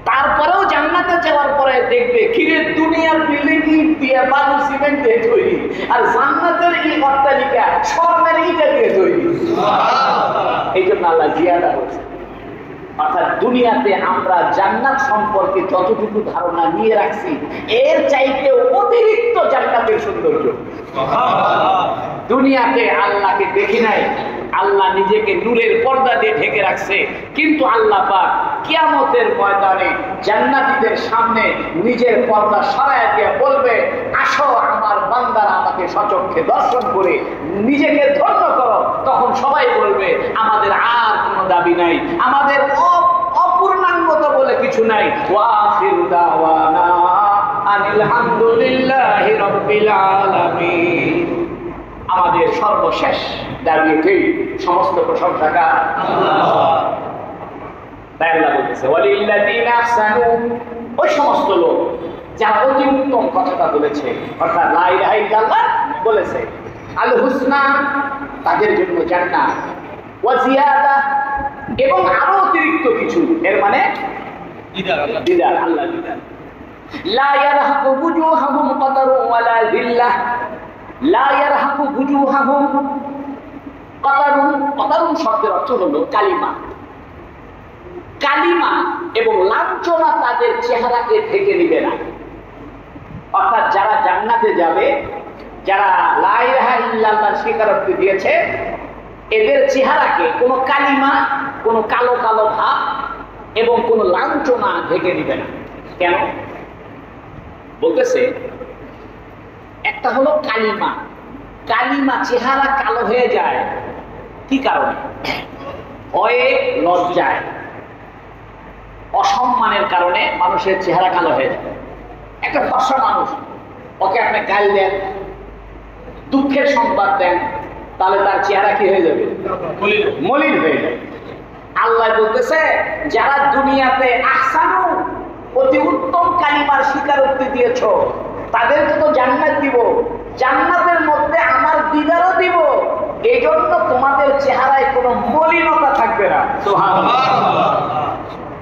তারপরেও জান্নাতে যাওয়ার পরে দেখবে কিরে দুনিয়ার বিল্ডিং ইট দিয়ে, বালু, সিমেন্ট দিয়ে তৈরি, আর জান্নাতের এই অট্টালিকা স্বর্ণের ইটা দিয়ে তৈরি। এই জন্য আল্লাহ জিয়াদা বলছে। অর্থাৎ দুনিয়াতে আমরা জান্নাত সম্পর্কে যতটুকু ধারণা নিয়ে রাখছি, এর চাইতে অতিরিক্ত জান্নাতের সৌন্দর্য। দুনিয়াতে আল্লাহকে দেখি নাই, আল্লাহ নিজেকে নূরের পর্দা দিয়ে ঢেকে রাখছে, কিন্তু আল্লাহ পাক কিয়ামতের ময়দানে জান্নাতীদের সামনে নিজের পর্দা সরাইয়া দিয়ে বলবে, আসো আমার বান্দারা আমাকে সচক্ষে দর্শন করে নিজেকে ধন্য করো। তখন সবাই বলবে আমাদের আর কোনো দাবি নাই, আমাদের অপূর্ণাঙ্গতা বলে কিছু নাই। ওয়া আখিরু দাওয়ানা আনিল হামদুলিল্লাহি রাব্বিল আলামিন। আমাদের সর্বশেষ দাবিতেই সমস্ত প্রশংসা আল্লাহ। তাই আল্লাহ বলতেছে ওয়ালিল্লাযিনা আহসানু, ওই সমস্ত লোক যারা অতি উত্তম কথাটা বলেছে, অর্থাৎ লা ইলাহা ইল্লাল্লাহ বলেছে, আল হুসনা, তাদের জন্য জান্নাত, ওয়া জিয়াদা, এবং আরো অতিরিক্ত কিছু, এর মানে দিদার, আল্লাহ দিদার। লা ইয়ারহাকু বুজুহাহুম কাতারু ওয়ালা যিল্লাহ, লা ইয়ারহাকু বুজুহাহুম কাতারুন, কাতারুন শব্দের অর্থ হলো কালিমা। কালিমা এবং লাঞ্ছনা তাদের চেহারাকে ঢেকে নিবে না। অর্থাৎ যারা জান্নাতে যাবে, যারা লা ইলাহা ইল্লাল্লাহ স্বীকারোক্তি দিয়েছে, এদের চেহারাকে কোনো কালিমা, কোনো কালো কালো ভাব এবং কোনো লাঞ্ছনা ঢেকে নিবে না। কেন বলতেছে? একটা হলো কালিমা। কালিমা চেহারা কালো হয়ে যায় কি কারণে? ভয়ে, লজ্জায়, অসম্মানের কারণে মানুষের চেহারা কালো হয়ে যায়। একটা ফর্সা মানুষ, ওকে আপনি গাল দেন, দুঃখের সংবাদ দেন, তাহলে তার চেহারা কি হয়ে যাবে? মলিন হয়ে যাবে। আল্লাহ বলতেছে যারা দুনিয়াতে আহসানু, অতি উত্তম কালিমার স্বীকারোক্তি দিয়েছ, তাদেরকে তো জান্নাত দিব, জান্নাতের মধ্যে আমার দিদারও দিব। এই জন্য তোমাদের চেহারায় কোনো মলিনতা থাকবে না। সুবহানাল্লাহ।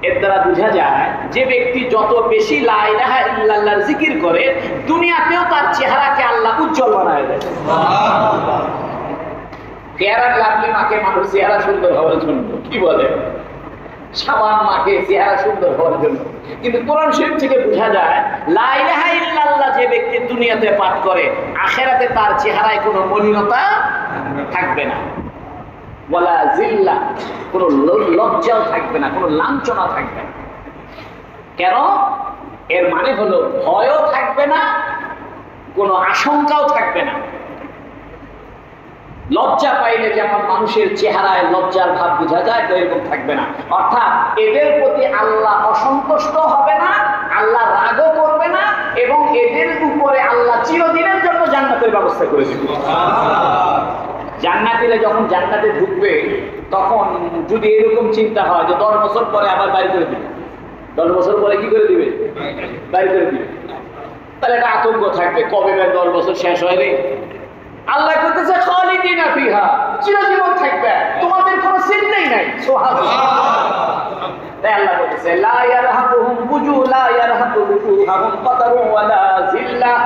এর দ্বারা বোঝা যায় যে ব্যক্তি যত বেশি লা ইলাহা ইল্লাল্লাহর জিকির করে, দুনিয়াতেও তার চেহারাকে আল্লাহ উজ্জ্বল বানায় দেয়। সুবহানাল্লাহ। চেহারা লাভলি মাকে মানুষ চেহারা সুন্দর হওয়ার জন্য কি বলে? সাবান মাকে চেহারা সুন্দর হওয়ার জন্য। কিন্তু কোরআন শরীফ থেকে বোঝা যায় লা ইলাহা ইল্লাল্লাহ যে ব্যক্তি দুনিয়াতে পাঠ করে, আখিরাতে তার চেহারায় কোনো মলিনতা থাকবে না, ওয়ালা জিল্লা, কোনো লজ্জাও থাকবে না, কোনো লাঞ্ছনা থাকবে না। কেন? এর মানে হলো ভয়ও থাকবে না, কোনো আশঙ্কাও থাকবে না। লজ্জা পাইলে যেমন মানুষের চেহারায় লজ্জার ভাব বোঝা যায়, তো এরকম থাকবে না। অর্থাৎ এদের প্রতি আল্লাহ অসন্তুষ্ট হবে না, আল্লাহ রাগও করবে না, এবং এদের উপরে আল্লাহ চিরদিনের জন্য জান্নাতের ব্যবস্থা করে দেবে। জান্নাতীরা যখন জান্নাতে ঢুকবে তখন যদি এরকম চিন্তা হয় যে 10 বছর পরে আবার বাইরে করে দিবে, 10 বছর পরে কি করে দিবে, বাইরে করে দিবে, তাহলে একটা আতঙ্ক থাকবে, কবে 10 বছর শেষ হয় রে। আল্লাহ করতেছে খালিদিনা ফিহা, চিরজীবন থাকবে, তোমাদের কোনো চিন্তাই নাই। সুবহানাল্লাহ। তাই আল্লাহ বলেছে লা ইয়ারহাকুহুম বুজু লা ইয়ারহাকুহুম কাতারু ওয়ালা জিল্লাহ।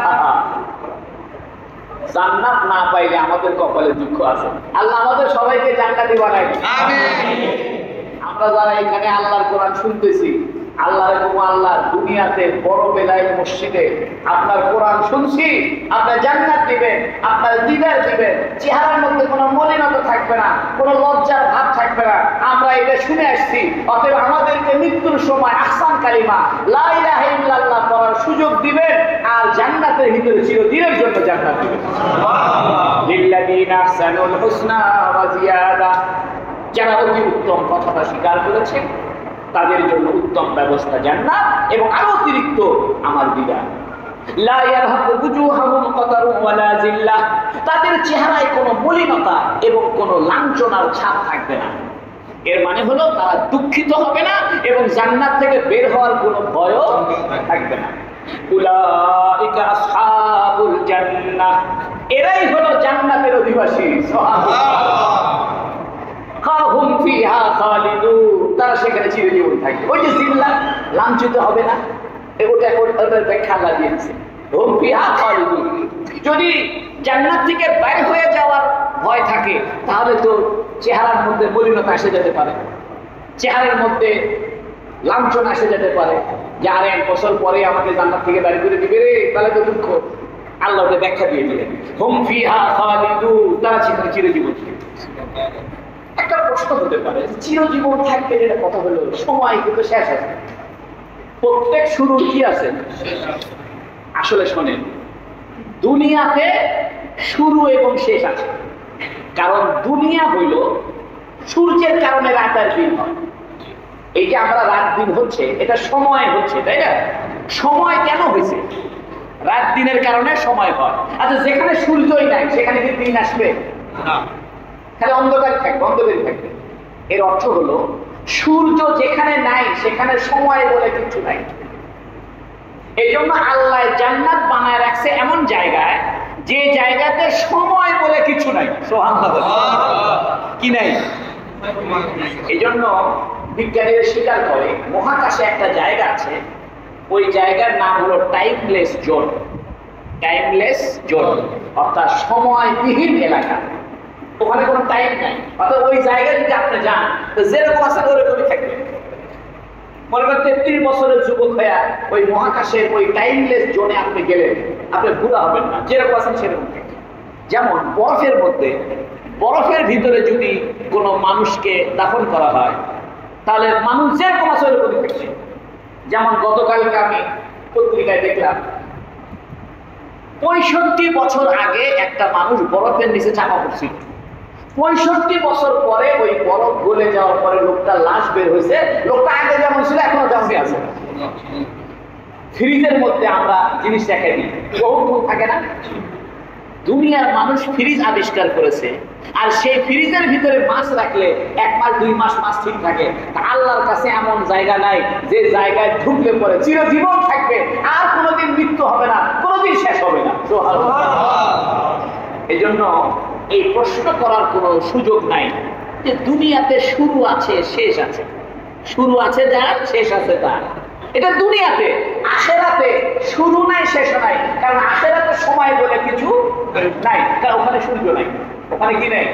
জান্নাত না পাইলে আমাদের কপালে দুঃখ আছে। আল্লাহ আমাদের সবাইকে জান্নাতি বানায়। আমিন। আমরা যারা এখানে আল্লাহর কোরআন শুনতেছি, আল্লাহ দুনিয়াতে বড় বেলায় মসজিদে আপনার কোরআন শুনছি, আপনার জান্নাত দিবেন, আপনার দিদার দিবেন, চেহারার মধ্যে কোনো মলিনতা থাকবে না, কোনো লজ্জার ভাব থাকবে না। আমরা এটা শুনে আসছি, অতএব আমাদেরকে মৃত্যুর সময় আহসান কালিমা লা ইলাহা ইল্লাল্লাহ পড়ার সুযোগ দিবেন, আর জান্নাতের ভিতরে চিরদিনের জন্য জান্নাত দিবেন। সুবহানাল্লাহ। লিল্লাযিনা আহসানুল হুসনা ওয়া জিয়াদা, যারা অতি উত্তম কথাটা স্বীকার করেছে তাদের জন্য উত্তম ব্যবস্থা জান্নাত এবং আরো অতিরিক্ত আমার বিধান। লা ইয়ারহাকু বুজুহাহুম কাতারু ওয়ালা জিল্লাহ, তাদের চেহারায় কোনো মলিনতা এবং কোনো লাঞ্ছনার ছাপ থাকবে না। এর মানে হলো তারা দুঃখিত হবে না এবং জান্নাত থেকে বের হওয়ার কোনো ভয়ও থাকবে না। উলাইকা আসহাবুল জান্নাহ, এরাই হলো জান্নাতের অধিবাসী। সুবহানাল্লাহ। খাহুম ফিহা খালিদুন, তারা সেখানে চিরজীবন থাকবে। ওই যে জিল্লাহ, লাঞ্ছিত হবে না, ওটার ব্যাখ্যা আল্লাহ দিয়েছে। হুম ফিহা খালিদুন। যদি জান্নাত থেকে বাইরে হয়ে যাওয়ার ভয় থাকে তাহলে তো চেহারার মধ্যে মলিনতা এসে যেতে পারে, চেহারার মধ্যে লাঞ্ছনা এসে যেতে পারে, যে আর 1 বছর পরে আমাকে জান্নাত থেকে বাইরে করে দিবে রে, তাহলে তো দুঃখ। আল্লাহ ওটা ব্যাখ্যা দিয়ে দিলেন, হুম ফিহা খালিদুন, তারা সেখানে চিরজীবন থাকবে। একটা প্রশ্ন হতে পারে, চিরজীবন থাকবে এটা কথা হলো, সময় কিন্তু শেষ আছে, প্রত্যেক শুরুর কি আছে? আসলে শোনেন, দুনিয়াতে শুরু এবং শেষ আছে। কারণ দুনিয়া হইল সূর্যের কারণে রাত আর দিন হয়। এই যে আমরা রাত দিন হচ্ছে, এটা সময় হচ্ছে, তাই না? সময় কেন হয়েছে? রাত দিনের কারণে সময় হয়। আচ্ছা, যেখানে সূর্যই নাই সেখানে কি দিন আসবে? না, তাহলে অন্ধকার থাকবে, অন্ধকার থাকবে। এর অর্থ হলো সূর্য যেখানে নাই সেখানে সময় বলে কিছু নাই। এই জন্য আল্লাহ জান্নাত বানায় রাখছে এমন জায়গায়, যে জায়গাতে সময় বলে কিছু নাই। সুবহানাল্লাহ। কি নাই? এই জন্য বিজ্ঞানীরা স্বীকার করে মহাকাশে একটা জায়গা আছে, ওই জায়গার নাম হলো টাইমলেস জোন। টাইমলেস জোন অর্থাৎ সময়বিহীন এলাকা, ওখানে কোনো টাইম নাই। অর্থাৎ ওই জায়গায় যদি আপনি যান তো যেরকম আছে ওরকমই থাকবে। মনে করেন 33 বছরের যুবক হয়ে ওই মহাকাশের ওই টাইমলেস জোনে আপনি গেলেন, আপনি বুড়া হবেন না, যেরকম আছেন সেরকম থাকবে। যেমন বরফের মধ্যে, বরফের ভিতরে যদি কোনো মানুষকে দাফন করা হয় তাহলে মানুষ যেরকম আছে ওরকমই থাকছে। যেমন গতকালকে আমি পত্রিকায় দেখলাম 65 বছর আগে একটা মানুষ বরফের নিচে চাপা পড়ছিল। 65 বছর পরে ওই বরফ গলে যাওয়ার পরে লোকটা লাশ বের হয়েছে। লোকটা আগে যেমন ছিল এখনো তেমনই আছে। ফ্রিজের মধ্যে আমরা জিনিস রেখে দিই, বহু থাকে না? দুনিয়ার মানুষ ফ্রিজ আবিষ্কার করেছে, আর সেই ফ্রিজের ভিতরে মাছ রাখলে 1 মাস 2 মাস মাছ ঠিক থাকে। আল্লাহর কাছে এমন জায়গা নাই যে জায়গায় ঢুকলে পরে চিরজীবন থাকবে, আর কোনোদিন মৃত্যু হবে না, কোনোদিন শেষ হবে না। এই জন্য এই প্রশ্ন করার কোনো সুযোগ নাই যে দুনিয়াতে শুরু আছে শেষ আছে, শুরু আছে যার, শেষ আছে তার। এটা দুনিয়াতে। আখিরাতে শুরু নাই শেষ নাই, কারণ আখিরাতে সময় বলে কিছু নাই, কারণ ওখানে সূর্য নাই। ওখানে কি নাই?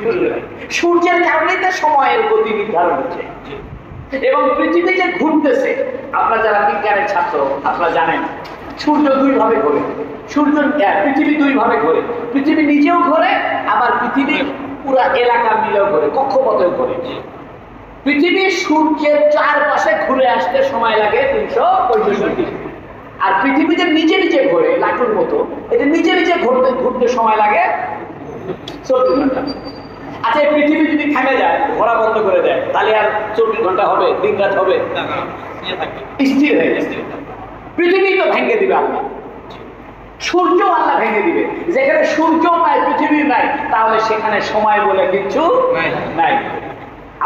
সূর্য নাই। সূর্যের কারণেই তো সময়ের গতি নির্ধারণ হচ্ছে। এবং পৃথিবী যে ঘুরতেছে, আপনারা যারা বিজ্ঞানের ছাত্র আপনারা জানেন সূর্য 2 ভাবে ঘোরে। পৃথিবী 2 ভাবে ঘোরে। পৃথিবী নিজেও ঘোরে, আবার পৃথিবী পুরা এলাকা মিলেও ঘোরে, কক্ষপথেও ঘোরে। পৃথিবী সূর্যের চারপাশে ঘুরে আসতে সময় লাগে 365 দিন। আর পৃথিবী যে নিজে নিজে ঘোরে লাটুর মতো, এটা নিজে নিজে ঘুরতে সময় লাগে 24 ঘন্টা। আচ্ছা, এই পৃথিবী যদি থেমে যায়, ঘোরা বন্ধ করে দেয়, তাহলে আর 24 ঘন্টা হবে? দিন রাত হবে? স্থির হয়ে যাবে। পৃথিবী তো ভেঙে দিবে আল্লাহ, সূর্য আল্লাহ ভেঙে দিবে। যেখানে সূর্য নাই, পৃথিবী নাই, তাহলে সেখানে সময় বলে কিছু নাই।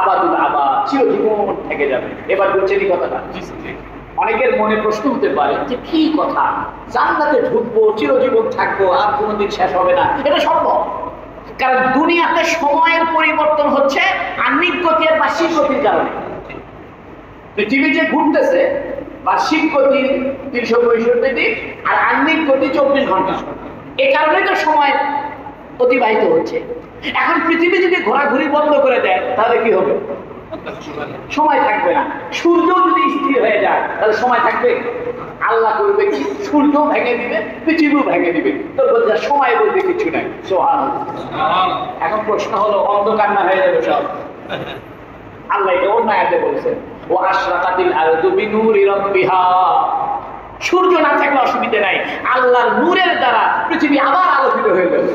আবাদুল আবাদ, চিরজীবন থেকে যাবে। এবার বলছেন এই কথাটা। অনেকের মনে প্রশ্ন হতে পারে যে কি কথা, জান্নাতে ঢুকবো, চিরজীবন থাকবো, আর কোনোদিন শেষ হবে না, এটা সম্ভব? কারণ দুনিয়াতে সময়ের পরিবর্তন হচ্ছে আহ্নিক গতি আর বার্ষিক গতির কারণে। পৃথিবী যে ঘুরতেছে, বার্ষিক গতি 365 দিন আর আহ্নিক গতি 24 ঘন্টা। এই কারণেই তো সময় অতিবাহিত হচ্ছে। এখন পৃথিবী যদি ঘোরাঘুরি বন্ধ করে দেয়, তাহলে কি হবে? সময় থাকবে না। সূর্য যদি স্থির হয়ে যায়, তাহলে সময় থাকবে? আল্লাহ করবে কি? সূর্য ভেঙে দিবে, পৃথিবীও ভেঙে দিবে, তো বলছে সময় বলতে কিছু নাই। সুবহানাল্লাহ। এখন প্রশ্ন হলো, অন্ধকার না হয়ে যাবে সব? আল্লাহ এটা অন্য আয়াতে বলছেন, ও আশরাকাতিল আরদু বিনুরি রাব্বিহা। সূর্য না থাকলে অসুবিধা নাই, আল্লাহর নূরের দ্বারা পৃথিবী আবার আলোকিত হয়ে যাবে।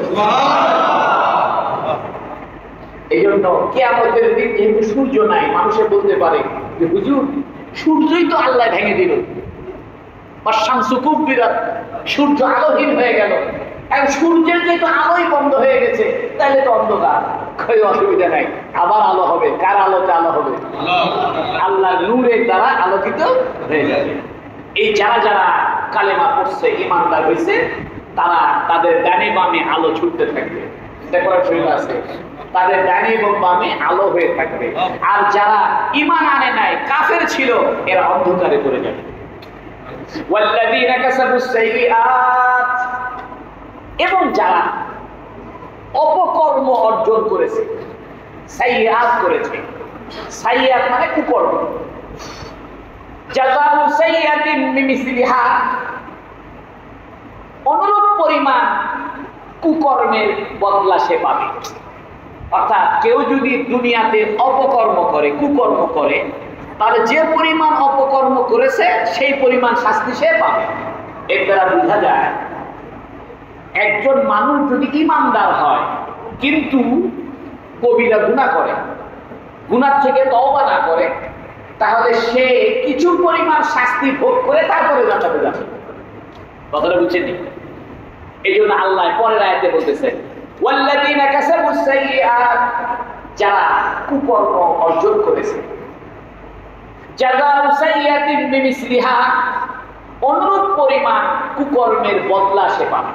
এই জন্য কিয়ামতের দিন যেহেতু সূর্য নাই, মানুষে বলতে পারে যে হুজুর, সূর্যই তো আল্লাহ ভেঙে দিল, সূর্য আলোহীন হয়ে গেল। এখন সূর্যের যেহেতু আলোই বন্ধ হয়ে গেছে, তাহলে তো অন্ধকার, কোনো অসুবিধা নাই, আবার আলো হবে। কার আলোতে আলো হবে? আল্লাহ নূরের দ্বারা আলোকিত হয়ে যাবে। এই যারা যারা কালেমা পড়ছে, ঈমানদার হয়েছে, তারা তাদের ডানে বামে আলো ছুটতে থাকবে। দেখো শরীর আছে, তাদের ডানে এবং বামে আলো হয়ে থাকবে। আর যারা ঈমান আনে নাই, কাফের ছিল, এরা অন্ধকারে পড়ে যাবে। ওয়াল্লাযীনা কাসাবুস সাইয়্যাত, এবং যারা অপকর্ম অর্জন করেছে, সাইয়্যাত করেছে। সাইয়্যাত মানে কুকর্ম। জাযাউ সাইয়্যাতিন বিমিসলিহা, অনুরূপ পরিমাণ কুকর্মের বদলা সে পাবে। অর্থাৎ কেউ যদি দুনিয়াতে অপকর্ম করে, কুকর্ম করে, তাহলে যে পরিমাণ অপকর্ম করেছে সেই পরিমাণ শাস্তি সে পাবে। এর দ্বারা বোঝা যায়, একজন মানুষ যদি ঈমানদার হয় কিন্তু কবিরা গুনাহ করে, গুনাহ থেকে তওবা না করে, তাহলে সে কিছু পরিমাণ শাস্তি ভোগ করে তারপরে জান্নাতে যাবে। কথাটা বুঝছেন? এই জন্য আল্লাহ পরের আয়াতে বলতেছেন, ওয়াল্লাযীনা কাসাবুস সাইয়্যাত, যারা কুকর্ম অর্জন করেছে, জাযাউ সাইয়্যাতিন বিমিসলিহা, অনুরূপ পরিমাণ কুকর্মের বদলা সে পাবে।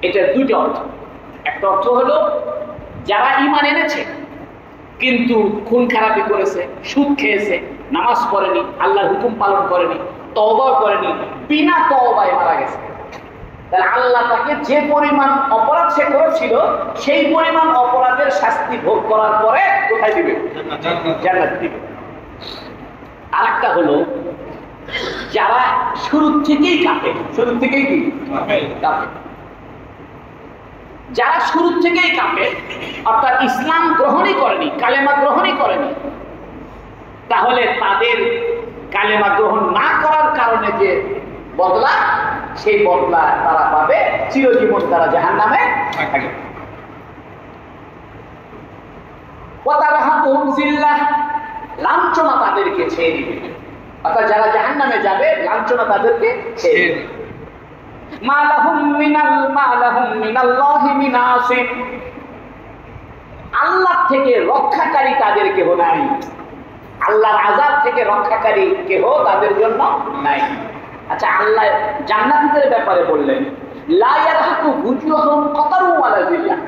এটার দুইটা অর্থ। একটা অর্থ হলো যারা ঈমান এনেছে কিন্তু খুন খারাপি করেছে, সুদ খেয়েছে, নামাজ পড়েনি, আল্লাহর হুকুম পালন করেনি, তওবা করেনি, বিনা তওবায় মারা গেছে, তাহলে আল্লাহ তাকে যে পরিমাণ অপরাধ সে করেছিল সেই পরিমাণ অপরাধের শাস্তি ভোগ করার পরে কোথায় দিবে? জান্নাত দিবে। আরেকটা হলো যারা শুরু থেকেই কাফের। শুরু থেকেই কি? কাফের। যারা শুরু থেকেই কাফের, অর্থাৎ ইসলাম গ্রহণই করেনি, কালেমা গ্রহণই করেনি, তাহলে তাদের কালেমা গ্রহণ না করার কারণে যে বদলা, সেই বদলা তারা পাবে, চিরজীবন তারা জাহান্নামে থাকবে। লাঞ্ছনা তাদেরকে ছেড়ে দিবে। অর্থাৎ যারা জাহান্নামে যাবে, লাঞ্ছনা তাদেরকে ছেড়ে দিবে। আল্লাহ থেকে রক্ষাকারী তাদের কেহ নাই। আল্লাহর আযাব থেকে রক্ষাকারী কেহ তাদের জন্য নাই। আচ্ছা, আল্লাহ জান্নাতীদের ব্যাপারে বললেন, লা ইয়ারহাকু বুজুহুম কাতারু ওয়ালা যিল্লাহ,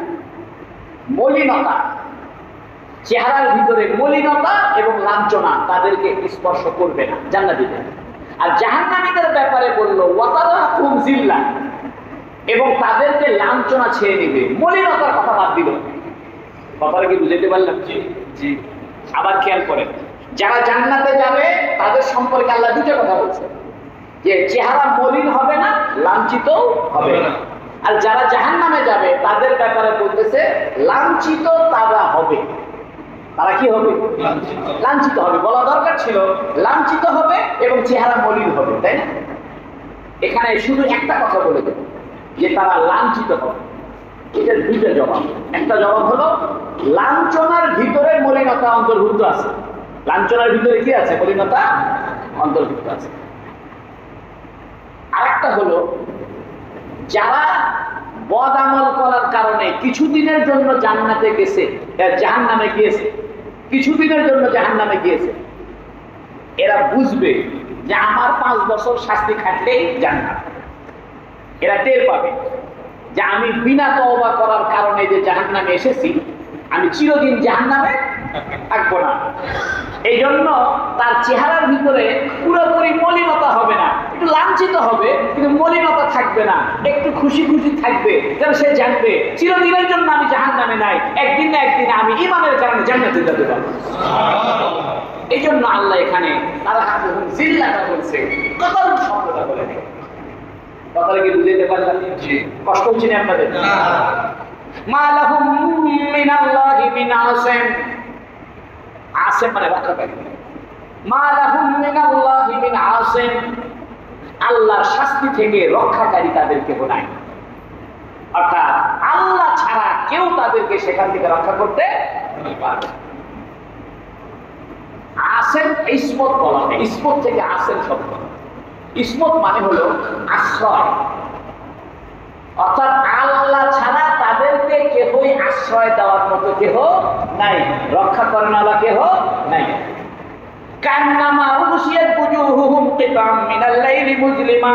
মলিনতা, চেহারার ভিতরে মলিনতা এবং লাঞ্ছনা তাদেরকে স্পর্শ করবে না জান্নাতীদের। আর জাহান্নামীদের ব্যাপারে বলল ওয়াতারাহুম যিল্লাহ, এবং তাদেরকে লাঞ্ছনা ছেড়ে দিবে, মলিনতার কথা বাদ দিল। কথাটা কি বুঝতে পারলাম? জি। আবার খেয়াল করেন, যারা জান্নাতে যাবে তাদের সম্পর্কে আল্লাহ দুটো কথা বলছে, যে চেহারা মলিন হবে না, লাঞ্ছিত হবে না। আর যারা জাহান্নামে যাবে তাদের ব্যাপারে বলতেছে লাঞ্ছিত তারা হবে। তারা কি হবে? লাঞ্ছিত হবে। বলা দরকার ছিল লাঞ্ছিত হবে এবং চেহারা মলিন হবে, তাই না? এখানে শুধু একটা কথা বলে দেব, যে তারা লাঞ্ছিত হবে। এটা দুইটা জবাব। একটা জবাব হলো লাঞ্ছনার ভিতরে মলিনতা অন্তর্ভুক্ত আছে। লাঞ্ছনার ভিতরে কি আছে? মলিনতা অন্তর্ভুক্ত আছে। আরেকটা হলো যারা বদ আমল করার কারণে কিছুদিনের জন্য জান্নাতে গেছে, জাহান্নামে গিয়েছে, কিছুদিনের জন্য জাহান্নামে গিয়েছে, এরা বুঝবে যে আমার 5 বছর শাস্তি খাটলেই জান্নাত। এরা টের পাবে যে আমি বিনা তওবা করার কারণে যে জাহান্নামে এসেছি, আমি চিরদিন জাহান্নামে থাকবো না। এই জন্য তার চেহারার ভিতরে পুরোপুরি মলিনতা হবে না, একটু লাঞ্ছিত হবে কিন্তু মলিনতা থাকবে না, একটু খুশি খুশি থাকবে, যেন সে জানবে চিরদিনের জন্য আমি জাহান্নামে নাই, একদিন না একদিন আমি ঈমানের কারণে জান্নাতে যেতে পারবো। এই জন্য আল্লাহ এখানে তারা জিল্লাটা বলছে, কতল শব্দটা বলে নেই। কথাটা কি বুঝতে পারলাম? কষ্ট হচ্ছে না আপনাদের? মা লাহুম মিনাল্লাহি মিন আসিম। আসিম মানে রক্ষাকারী। মা লাহুম মিনাল্লাহি মিন আসিম, আল্লাহর শাস্তি থেকে রক্ষাকারী তাদের কেউ নাই। অর্থাৎ আল্লাহ ছাড়া কেউ তাদেরকে সেখান থেকে রক্ষা করতে পারবে না। আসেন ইসমত বলা হয়, ইসমত থেকে আসেন শব্দ। ইসমত মানে হলো আশ্রয়, অর্থাৎ আল্লাহ ছাড়া তাদেরকে কেহই আশ্রয় দেওয়ার মতো কেহ নাই, রক্ষা করেন আল্লাহ কেহ নাই। কান্নামা উগশিয়াত বুজুহুহুম কিতাম মিনাল লাইলি মুজলিমা,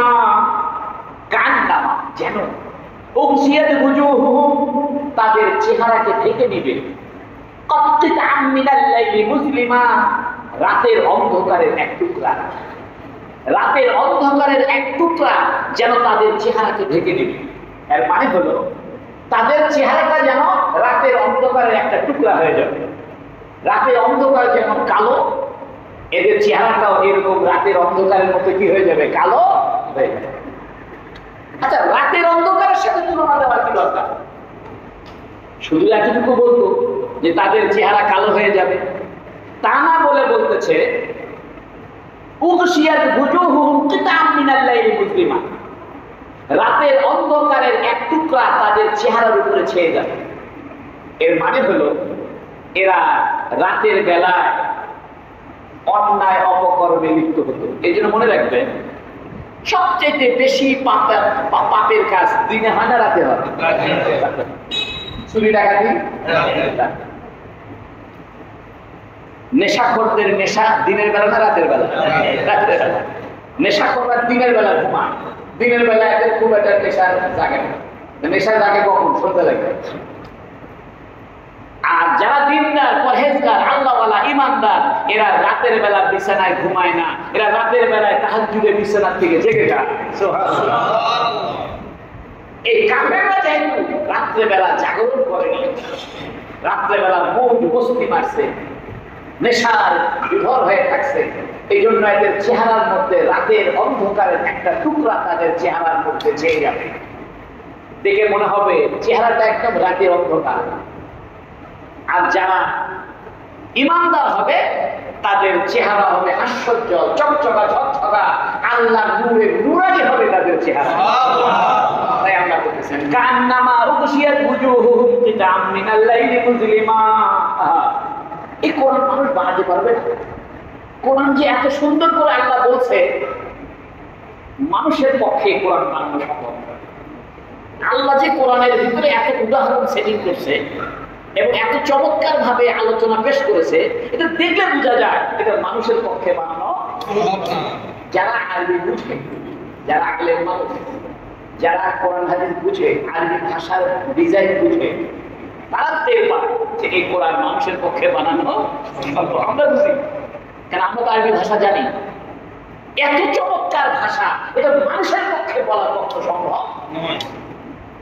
কান্নামা যেন, উগশিয়াত বুজুহুহুম তাদের চেহারাকে ঢেকে দিবে, কিতাম মিনাল লাইলি মুজলিমা রাতের অন্ধকারের এক টুকরা, রাতের অন্ধকারের এক টুকরা যেন তাদের চেহারাকে ঢেকে দিবে। এর মানে হলো তাদের চেহারাটা যেন রাতের অন্ধকারের একটা টুকরা হয়ে যাবে। রাতের অন্ধকার যেমন কালো, এদের চেহারাটাও এরকম রাতের অন্ধকারের মতো কি হয়ে যাবে? কালো হয়ে যাবে। আচ্ছা, রাতের অন্ধকারের সাথে তুলনা দেওয়ার কি দরকার? শুধু এতটুকু বলতো যে তাদের চেহারা কালো হয়ে যাবে, তা না বলে বলতেছে উগশিয়াত বুজুহুহুম কিতাম মিনাল লাইলি মুজলিমা, রাতের অন্ধকারের এক টুকরা তাদের চেহারার উপরে ছেয়ে যাবে। এর মানে হলো এরা রাতের বেলায় অন্যায় অপকর্মে লিপ্ত হতো। এই জন্য মনে রাখবেন, সবচেয়ে বেশি পাপের কাজ দিনে হয় না রাতে হয়? চুরি ডাকাতি। নেশাখোরদের নেশা দিনের বেলা না রাতের বেলা? রাতের বেলা। নেশাখোররা দিনের বেলা ঘুমায়, দিনের বেলা এদের খুব একটা নেশার জাগে না। নেশা জাগে কখন? সন্ধ্যা লাগে। আর যারা দিনদার, পরহেজগার, আল্লাহওয়ালা, ইমানদার, এরা রাতের বেলা বিছানায় ঘুমায় না, এরা রাতের বেলায় তাহাজ্জুদে বিছানার থেকে জেগে যায়। সুবহানাল্লাহ। এই কাফেররা যেহেতু রাত্রে বেলা জাগরণ করেনি, রাত্রে বেলা মৌজ বস্তি মারছে, নেশার বিভোর হয়ে থাকছে, এই জন্য এদের চেহারার মধ্যে রাতের অন্ধকারের একটা টুকরা তাদের চেহারার মধ্যে ছেয়ে যাবে। দেখে মনে হবে চেহারাটা একদম রাতের অন্ধকার। আর যারা ইমানদার হবে তাদের চেহারা হবে হাস্যোজ্জ্বল, চকচকা ঝকঝকা, আল্লাহর নূরে নুরানি হবে তাদের চেহারা। তাই আল্লাহ বলতেছেন কান্নামা উগশিয়াত বুজুহুহুম কিতাম মিনাল লাইলি মুজলিমা। এই কোরআন মানুষ বানাতে পারবে না। কোরআন যে এত সুন্দর করে আল্লাহ বলছে, মানুষের পক্ষে কোরআন বানানো সম্ভব। আল্লাহ যে কোরআনের ভিতরে এত উদাহরণ সেটিং করছে এবং এত চমৎকার ভাবে আলোচনা পেশ করেছে, এটা দেখলে বোঝা যায় এটা মানুষের পক্ষে বানানো। যারা আরবি বুঝে, যারা আগলের মানুষ, যারা কোরআন হাদিস বুঝে, আরবি ভাষার ডিজাইন বুঝে, তারা টের পায় যে এই কোরআন মানুষের পক্ষে বানানো সম্ভব। আমরা বুঝি, কারণ আমরা তো আরবি ভাষা জানি। এত চমৎকার ভাষা, এটা মানুষের পক্ষে বলার পক্ষে সম্ভব নয়।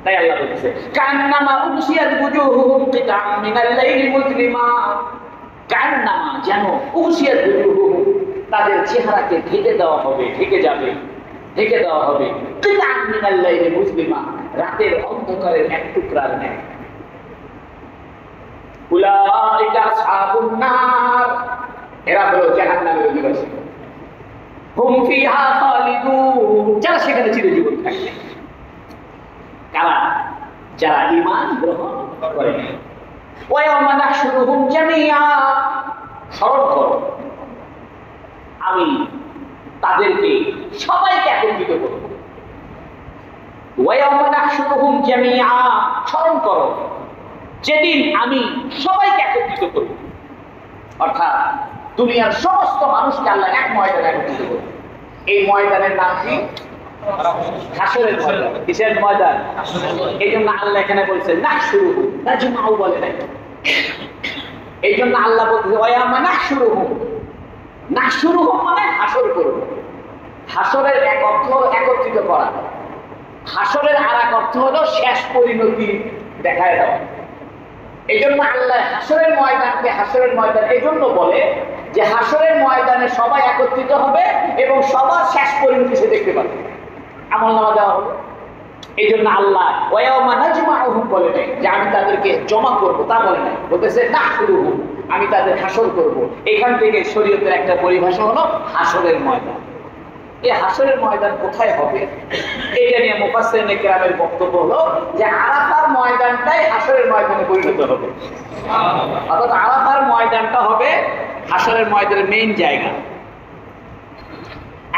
তাই আল্লাহ বলেছে কান্নামা উগশিয়াত বুজুহুহুম কিতাম মিনাল লাইলি মুজলিমা, কান্নামা যেন, উগশিয়াত বুজুহুহুম তাদের চেহারাকে ঢেকে দেওয়া হবে, ঢেকে যাবে, ঢেকে দেওয়া হবে, কিতাম মিনাল লাইলি মুজলিমা রাতের অন্ধকারের এক টুকরার ন্যায়। উলাইকা আসহাবুন নার, এরা হলো জাহান্নামের অধিবাসী। হুম ফিহা খালিদুন, যারা সেখানে চিরজীবন থাকবে। কারা? যারা ঈমান গ্রহণ করে। ওয়া ইয়াওমা নাহশুরুহুম জামিআ, স্মরণ করো আমি তাদেরকে সবাইকে একত্রিত করব। ওয়া ইয়াওমা নাহশুরুহুম জামিআ, স্মরণ করো যেদিন আমি সবাইকে একত্রিত করব। অর্থাৎ দুনিয়ার সমস্ত মানুষকে আল্লাহ এক ময়দানে একত্রিত করবে। এই ময়দানের নাম কি? হাসরের ময়দান। কিসের ময়দান? এই জন্য আল্লাহ এখানে বলছে নাহশুরুহুম, নাজমাউ বলে নাই। এই জন্য আল্লাহ বলছে ওয়া ইয়াওমা নাহশুরুহুম, নাহশুরুহুম মানে হাসর করব। হাসরের এক অর্থ একত্রিত করা, হাসরের আর এক অর্থ হলো শেষ পরিণতি দেখায় দেওয়া। এই জন্য আল্লাহ হাসরের ময়দানকে হাসরের ময়দান এই জন্য বলে যে হাসরের ময়দানে সবাই একত্রিত হবে এবং সবার শেষ পরিণতি সে দেখতে পাবে, আমলনামা দেওয়া হবে। এই জন্য আল্লাহ ওয়া ইয়াওমা নাজমাউহুম বলে নাই যে আমি তাদেরকে জমা করব, তা বলে নাই, বলতেছে নাহশুরুহুম, আমি তাদের হাসর করব। এখান থেকে শরীয়তের একটা পরিভাষা হলো হাসরের ময়দান। এই হাসরের ময়দান কোথায় হবে এটা নিয়ে মুফাসসিরিনে কেরামের বক্তব্য হলো যে আরাফার ময়দানটাই হাসরের ময়দানে পরিণত হবে। অর্থাৎ আরাফার ময়দানটা হবে হাসরের ময়দানের মেইন জায়গা।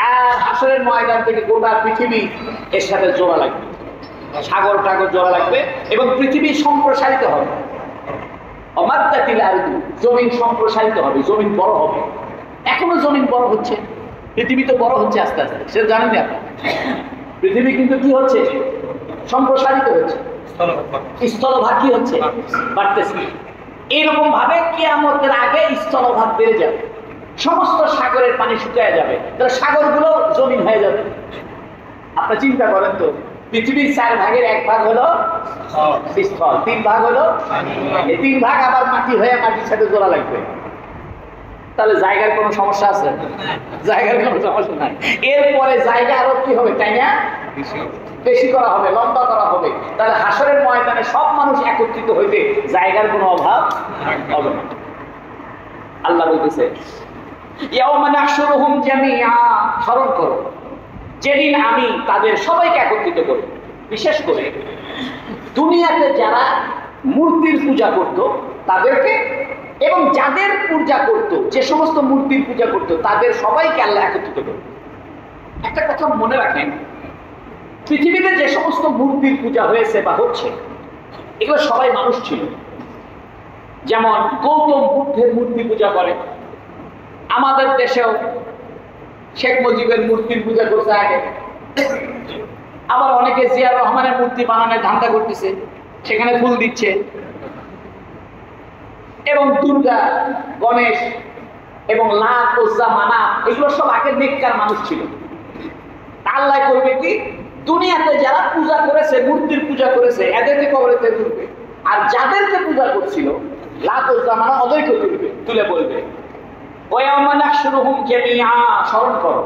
আর হাসরের ময়দান থেকে গোটা পৃথিবী এর সাথে জোড়া লাগবে, সাগর টাগর জোড়া লাগবে এবং পৃথিবী সম্প্রসারিত হবে। অমাদ্দাতিল আরদু, জমিন সম্প্রসারিত হবে, জমিন বড় হবে। এখনো জমিন বড় হচ্ছে, পৃথিবী তো বড় হচ্ছে আস্তে আস্তে, সেটা জানেন না আপনি? পৃথিবী কিন্তু কি হচ্ছে? সম্প্রসারিত হচ্ছে, স্থলভাগ কি হচ্ছে? বাড়তেছে। এইরকম ভাবে কিয়ামতের আগে স্থলভাগ বেড়ে যাবে, সমস্ত সাগরের পানি শুকিয়ে যাবে, তাহলে সাগরগুলো জমিন হয়ে যাবে। আপনি চিন্তা করেন তো, পৃথিবীর 4 ভাগের 1 ভাগ হলো স্থল, 3 ভাগ হলো, এই 3 ভাগ আবার মাটি হয়ে মাটির সাথে জোড়া লাগবে। তাহলে জায়গার কোনো সমস্যা আছে? জায়গার কোনো সমস্যা নাই। এরপরে জায়গা আরো কি হবে? তাই না, বেশি করা হবে, লম্বা করা হবে। তাহলে হাসরের ময়দানে সব মানুষ একত্রিত হইতে জায়গার কোনো অভাব হবে না। আল্লাহ বলতেছে ইয়াওমা নাহশুরুহুম জামিআ, স্মরণ করো যেদিন আমি তাদের সবাইকে একত্রিত করব। বিশেষ করে দুনিয়াতে যারা মূর্তির পূজা করত তাদেরকে, এবং যাদের পূজা করত, যে সমস্ত মূর্তির পূজা করত তাদের সবাইকে আল্লাহ একত্রিত করবে। একটা কথা মনে রাখেন, পৃথিবীতে যে সমস্ত মূর্তির পূজা হয়েছে বা হচ্ছে এগুলো সবাই মানুষ ছিল। যেমন গৌতম বুদ্ধের মূর্তি পূজা করে, আমাদের দেশেও শেখ মুজিবের মূর্তির পূজা করছে আগে। আবার অনেকে জিয়াউর রহমানের মূর্তি বানানোর ধান্দা করতেছে, সেখানে ফুল দিচ্ছে। এবং দুর্গা, গণেশ এবং লাত, উজ্জা, মানাত এগুলো সব আগে নেককার মানুষ ছিল। আল্লাহ করবে কি, দুনিয়াতে যারা পূজা করেছে, মূর্তির পূজা করেছে, এদেরকে কবরেতে তুলবে। আর যাদেরকে পূজা করছিল লাত, উজ্জা, মানাত ওদেরকে তুলবে, তুলে বলবে ওয়া ইয়াওমা নাহশুরুহুম জামিআ, স্মরণ করো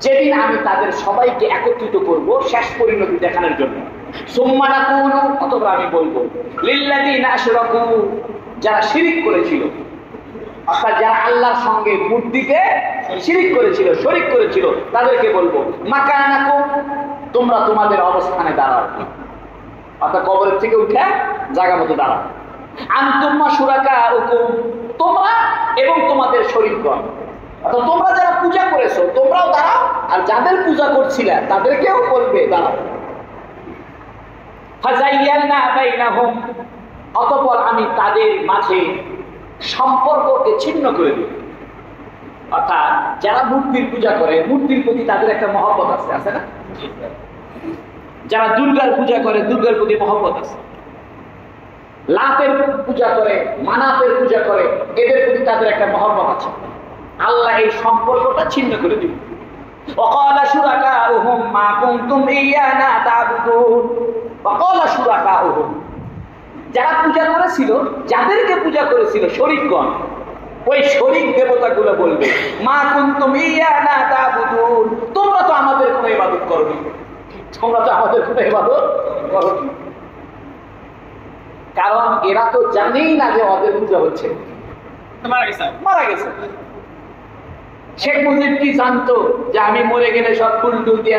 যেদিন আমি তাদের সবাইকে একত্রিত করব শেষ পরিণতি দেখানোর জন্য। সুম্মা নাকুলু, অতঃপর আমি বলবো লিল্লাযীনা আশরাকু, যারা শিরিক করেছিল, অর্থাৎ যারা আল্লাহর সঙ্গে মূর্তিকে শিরিক করেছিল, শরীক করেছিল, তাদেরকে বলবো মাকানাকুম, তোমরা তোমাদের অবস্থানে দাঁড়াও। অর্থাৎ কবরের থেকে উঠে জায়গা মতো দাঁড়াও। আনতুম ওয়া শুরাকাউকুম, তোমরা এবং তোমাদের শরীকগণ, অর্থাৎ তোমরা যারা পূজা করেছো তোমরাও দাঁড়াও, আর যাদের পূজা করছিলে তাদেরকেও বলবে দাঁড়াও। ফাযায়্যালনা বাইনাহুম, অতঃপর আমি তাদের মাঝে সম্পর্ককে ছিন্ন করে দিই। অর্থাৎ যারা মূর্তির পূজা করে, মূর্তির প্রতি তাদের একটা মহব্বত আছে, আছে না? যারা দুর্গার পূজা করে, দুর্গার প্রতি মহব্বত আছে। লাতের পূজা করে, মানাতের পূজা করে, এদের প্রতি তাদের একটা মহব্বত আছে। আল্লাহ এই সম্পর্কটা ছিন্ন করে দিবে। ওয়াকালা শুরাকাউহুম মা কুনতুম ইয়ানা তা'বুদুন, ওয়াকালা শুরাকাউহুম, যারা পূজা করেছিল, যাদেরকে পূজা করেছিল শরীকগণ, ওই শরীক দেবতাগুলো বলবে মা কুনতুম ইয়ানা তা'বুদুন, তোমরা তো আমাদের কোনো ইবাদত করোনি, তোমরা তো আমাদের কোনো ইবাদত করোনি। কারণ এরা তো জানেই না যে ওদের পূজা হচ্ছে, মারা গেছে। শেখ মুজিব কি জানতো যে আমি মরে গেলে সব ফুল টুল দিয়ে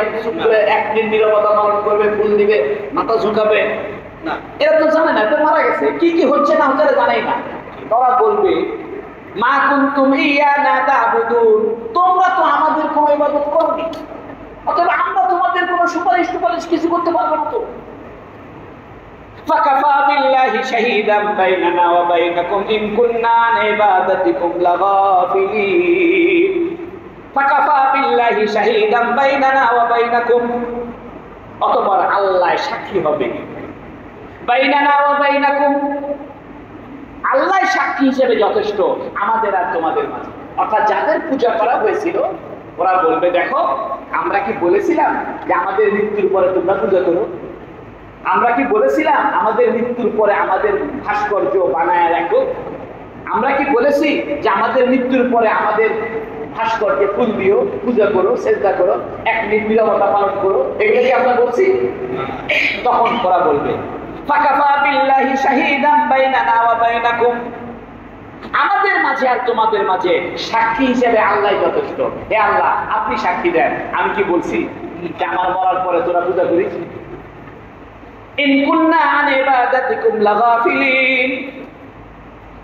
একদিন নীরবতা পালন করবে, ফুল দিবে, মাথা ঝুঁকাবে? এরা তো জানে না, তো মারা গেছে, কি কি হচ্ছে না হচ্ছে জানাই না। তারা বলবে মা কুনতুম ইয়ানা তা'বুদুন, তোমরা তো আমাদের কোনো ইবাদত করনি, অতএব আমরা তোমাদের কোনো সুপারিশ টুপারিশ কিছু করতে পারবো না। তো ফাকাফা বিল্লাহি শাহীদাম বাইনানা ওয়া বাইনাকুম ইন কুননা আন ইবাদাতিকুম লাগাফিলিন। ফাকাফা বিল্লাহি শাহীদাম বাইনানা ওয়া বাইনাকুম, অতঃপর আল্লাহ সাক্ষী হবে বাইনানা ওয়া বাইনাকুম, আল্লাহ সাক্ষী হিসেবে যথেষ্ট আমাদের আর তোমাদের মাঝে। অর্থাৎ যাদের পূজা করা হয়েছিল ওরা বলবে দেখো আমরা কি বলেছিলাম যে আমাদের মৃত্যুর পরে তোমরা পূজা করো? আমরা কি বলেছিলাম আমাদের মৃত্যুর পরে আমাদের ভাস্কর্য বানায় রাখো? আমরা কি বলেছি যে আমাদের মৃত্যুর পরে আমাদের ভাস্কর্যে ফুল দিও, পূজা করো, সেজদা করো, এক মিনিট নীরবতা পালন করো? এগুলো কি আমরা বলছি? তখন ওরা বলবে ফাকাফা বিল্লাহি শাহীদাম বাইনানা ওয়া বাইনাকুম, আমাদের মাঝে আর তোমাদের মাঝে সাক্ষী হিসেবে আল্লাহ যথেষ্ট। হে আল্লাহ আপনি সাক্ষী দেন, আমি কি বলছি যে আমার মরার পরে তোরা পূজা করিস? ইন কুননা আন ইবাদাতিকুম লাগাফিলিন,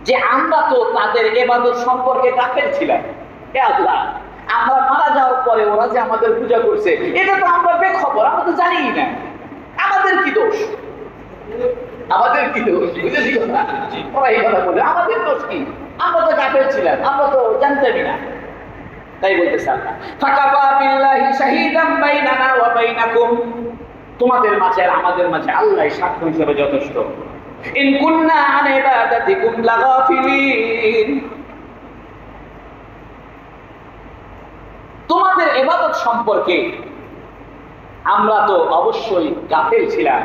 যে আমরা তো তাদের ইবাদত সম্পর্কে গাফেল ছিলাম। হে আল্লাহ আমরা মারা যাওয়ার পরে ওরা যে আমাদের পূজা করছে এটা তো আমরা বেখবর, আমরা তো জানিই না। আমাদের কি দোষ? আমাদের কি দোষ? বুঝেছি কথা? ওরা এই কথা বলে আমাদের দোষ কি? আমরা তো গাফেল ছিলাম, আমরা তো জানতামই না। তাই বলতেছে আল্লাহ ফাকাফা বিল্লাহি শাহীদাম বাইনানা ওয়া বাইনাকুম, তোমাদের মাঝে আর আমাদের মাঝে আল্লাহ সাক্ষ্য হিসেবে যথেষ্ট। ইন কুননা আন ইবাদাতিকুম লাগাফিলিন, তোমাদের ইবাদত সম্পর্কে আমরা তো অবশ্যই গাফেল ছিলাম,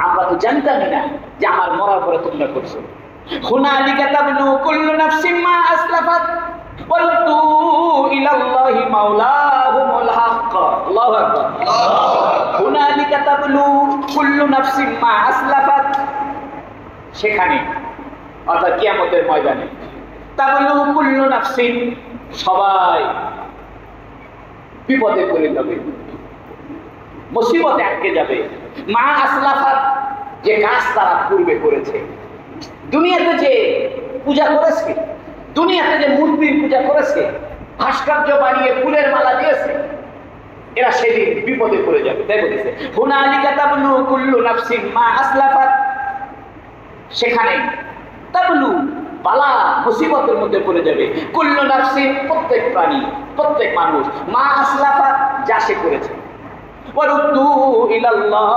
আমরা তো জানতামই না যে আমার মরার পরে তোমরা করছো। হুনালিকা তাবলু কুল্লু নাফসিন মা আসলাফাত ওয়ারদ্দু ইলাল্লাহি মাওলাহুমুল হক। আল্লাহু আকবার। হুনালিকা তাবলু কুল্লু নাফসিন মা আসলাফাত, সেখানে অর্থাৎ কিয়ামতের ময়দানে তাবলু কুল্লু নাফসিন, সবাই বিপদে পড়ে যাবে, মুসিবতে আটকে যাবে। মা আসলাফাত, যে কাজ তারা পূর্বে করেছে, দুনিয়াতে যে পূজা করেছে, দুনিয়াতে যে মূর্তির পূজা করেছে, ভাস্কর্য বানিয়ে ফুলের মালা দিয়েছে, এরা সেদিন বিপদে পড়ে যাবে। তাই বলেছে হুনালিকা তাবলু কুল্লু নাফসিন মা আসলাফাত, সেখানে তাবলু বালা মুসিবতের মধ্যে পড়ে যাবে কুল্লু নাফসিন, প্রত্যেক প্রাণী, প্রত্যেক মানুষ, মা আসলাফাত, যা সে করেছে। ওয়ারুদ্দু ইলাল্লাহ,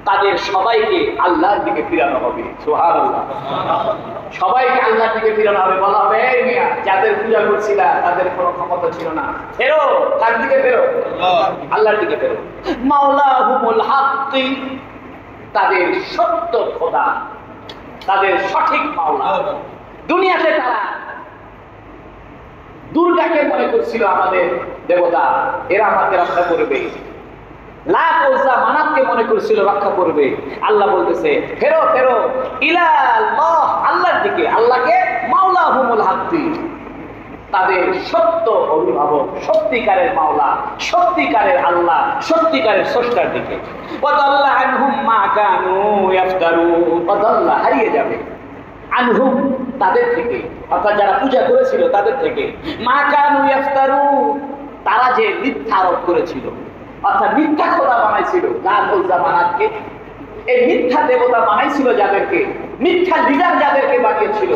তাদের সবাইকে আল্লাহর দিকে ফিরানো হবে। সুবহানাল্লাহ। সবাইকে আল্লাহর দিকে ফিরানো হবে। বলা হবে এই মিয়া যাদের পূজা করছিলা তাদের কোনো ক্ষমতা ছিল না, ফেরো। কার দিকে ফেরো? আল্লাহর দিকে ফেরো। মাওলাহুমুল হক, তাদের সত্য খোদা, তাদের সঠিক মাওলা। দুনিয়াতে তারা দুর্গাকে মনে করছিল আমাদের দেবতা, এরা আমাকে রক্ষা করবে। লাত উজ্জা মানাতকে মনে করছিল রক্ষা করবে। আল্লাহ বলতেছে ফেরো ফেরো ইলা আল্লাহ, আল্লাহর দিকে। আল্লাহকে মাওলাহুমুল হক, তাদের সত্য অভিভাবক, সত্যিকারের মাওলা, সত্যিকারের আল্লাহ, সত্যিকারের স্রষ্টার দিকে। ওয়াদাল্লা আনহুম মা কানু ইফতারুন, ওয়াদাল্লা হারিয়ে যাবে, আনহুম তাদের থেকে, অর্থাৎ যারা পূজা করেছিল তাদের থেকে, মা কানু ইফতারুন তারা যে মিথ্যা আরোপ করেছিল, অর্থাৎ মিথ্যা খোদা বানাইছিল, লাত উজ্জা মানাতকে, এই মিথ্যা দেবতা বানাইছিল যাদেরকে, মিথ্যা লিডার যাদেরকে বানিয়েছিল,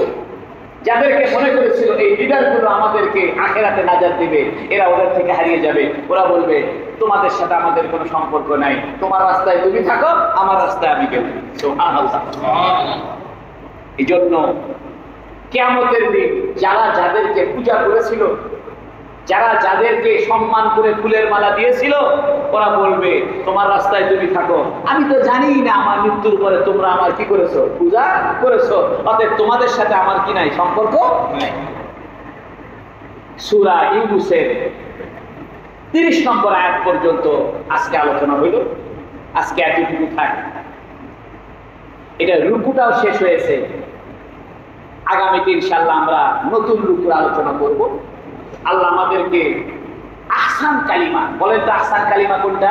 যাদেরকে মনে করেছিল এই লিডারগুলো আমাদেরকে আখেরাতে নাজাত দিবে, এরা ওদের থেকে হারিয়ে যাবে। ওরা বলবে তোমাদের সাথে আমাদের কোনো সম্পর্ক নাই, তোমার রাস্তায় তুমি থাকো, আমার রাস্তায় আমি গেলাম। সুবহানাল্লাহ। এই জন্য কিয়ামতের দিন যারা যাদেরকে পূজা করেছিল, যারা যাদেরকে সম্মান করে ফুলের মালা দিয়েছিল, ওরা বলবে তোমার রাস্তায় তুমি থাকো, আমি তো জানি না আমার মৃত্যুর পরে তোমরা আমার কি করেছো, পূজা করেছো, অতএব তোমাদের সাথে আমার কি নাই, সম্পর্ক নাই। সূরা ইউনূসের 30 নম্বর আয়াত পর্যন্ত আজকে আলোচনা হইল। আজকে এতটুকু থাক, এটা রুকুটাও শেষ হয়েছে। আগামীতে ইনশাআল্লাহ আমরা নতুন রুকুর আলোচনা করব। আল্লাহ আমাদেরকে আহসান কালিমা, বলেন তো আহসান কালিমা কোনটা?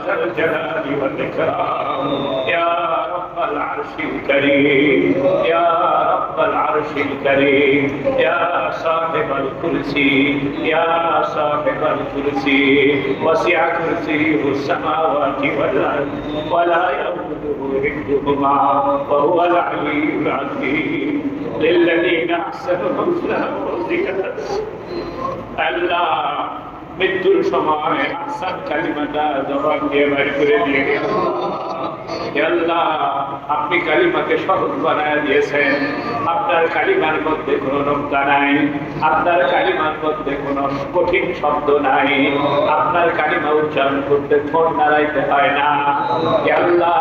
ذا الجلال والإكرام يا رب العرش الكريم يا رب العرش الكريم يا صاحب الكرسي يا صاحب الكرسي وسع كرسيه السماوات والأرض ولا يؤوده حفظهما وهو العلي العظيم للذين أحسنوا الحسنى وزيادة আল্লাহ মৃত্যুর সময় আহসান কালিমাটা জবান দিয়ে বের করে দিয়ে আল্লাহ আপনি কালিমাকে সহজ বানায় দিয়েছেন আপনার কালিমার মধ্যে কোনো নক্তা নাই আপনার কালিমার মধ্যে কোনো কঠিন শব্দ নাই আপনার কালিমা উচ্চারণ করতে ঠোঁট নাড়াইতে হয় না আল্লাহ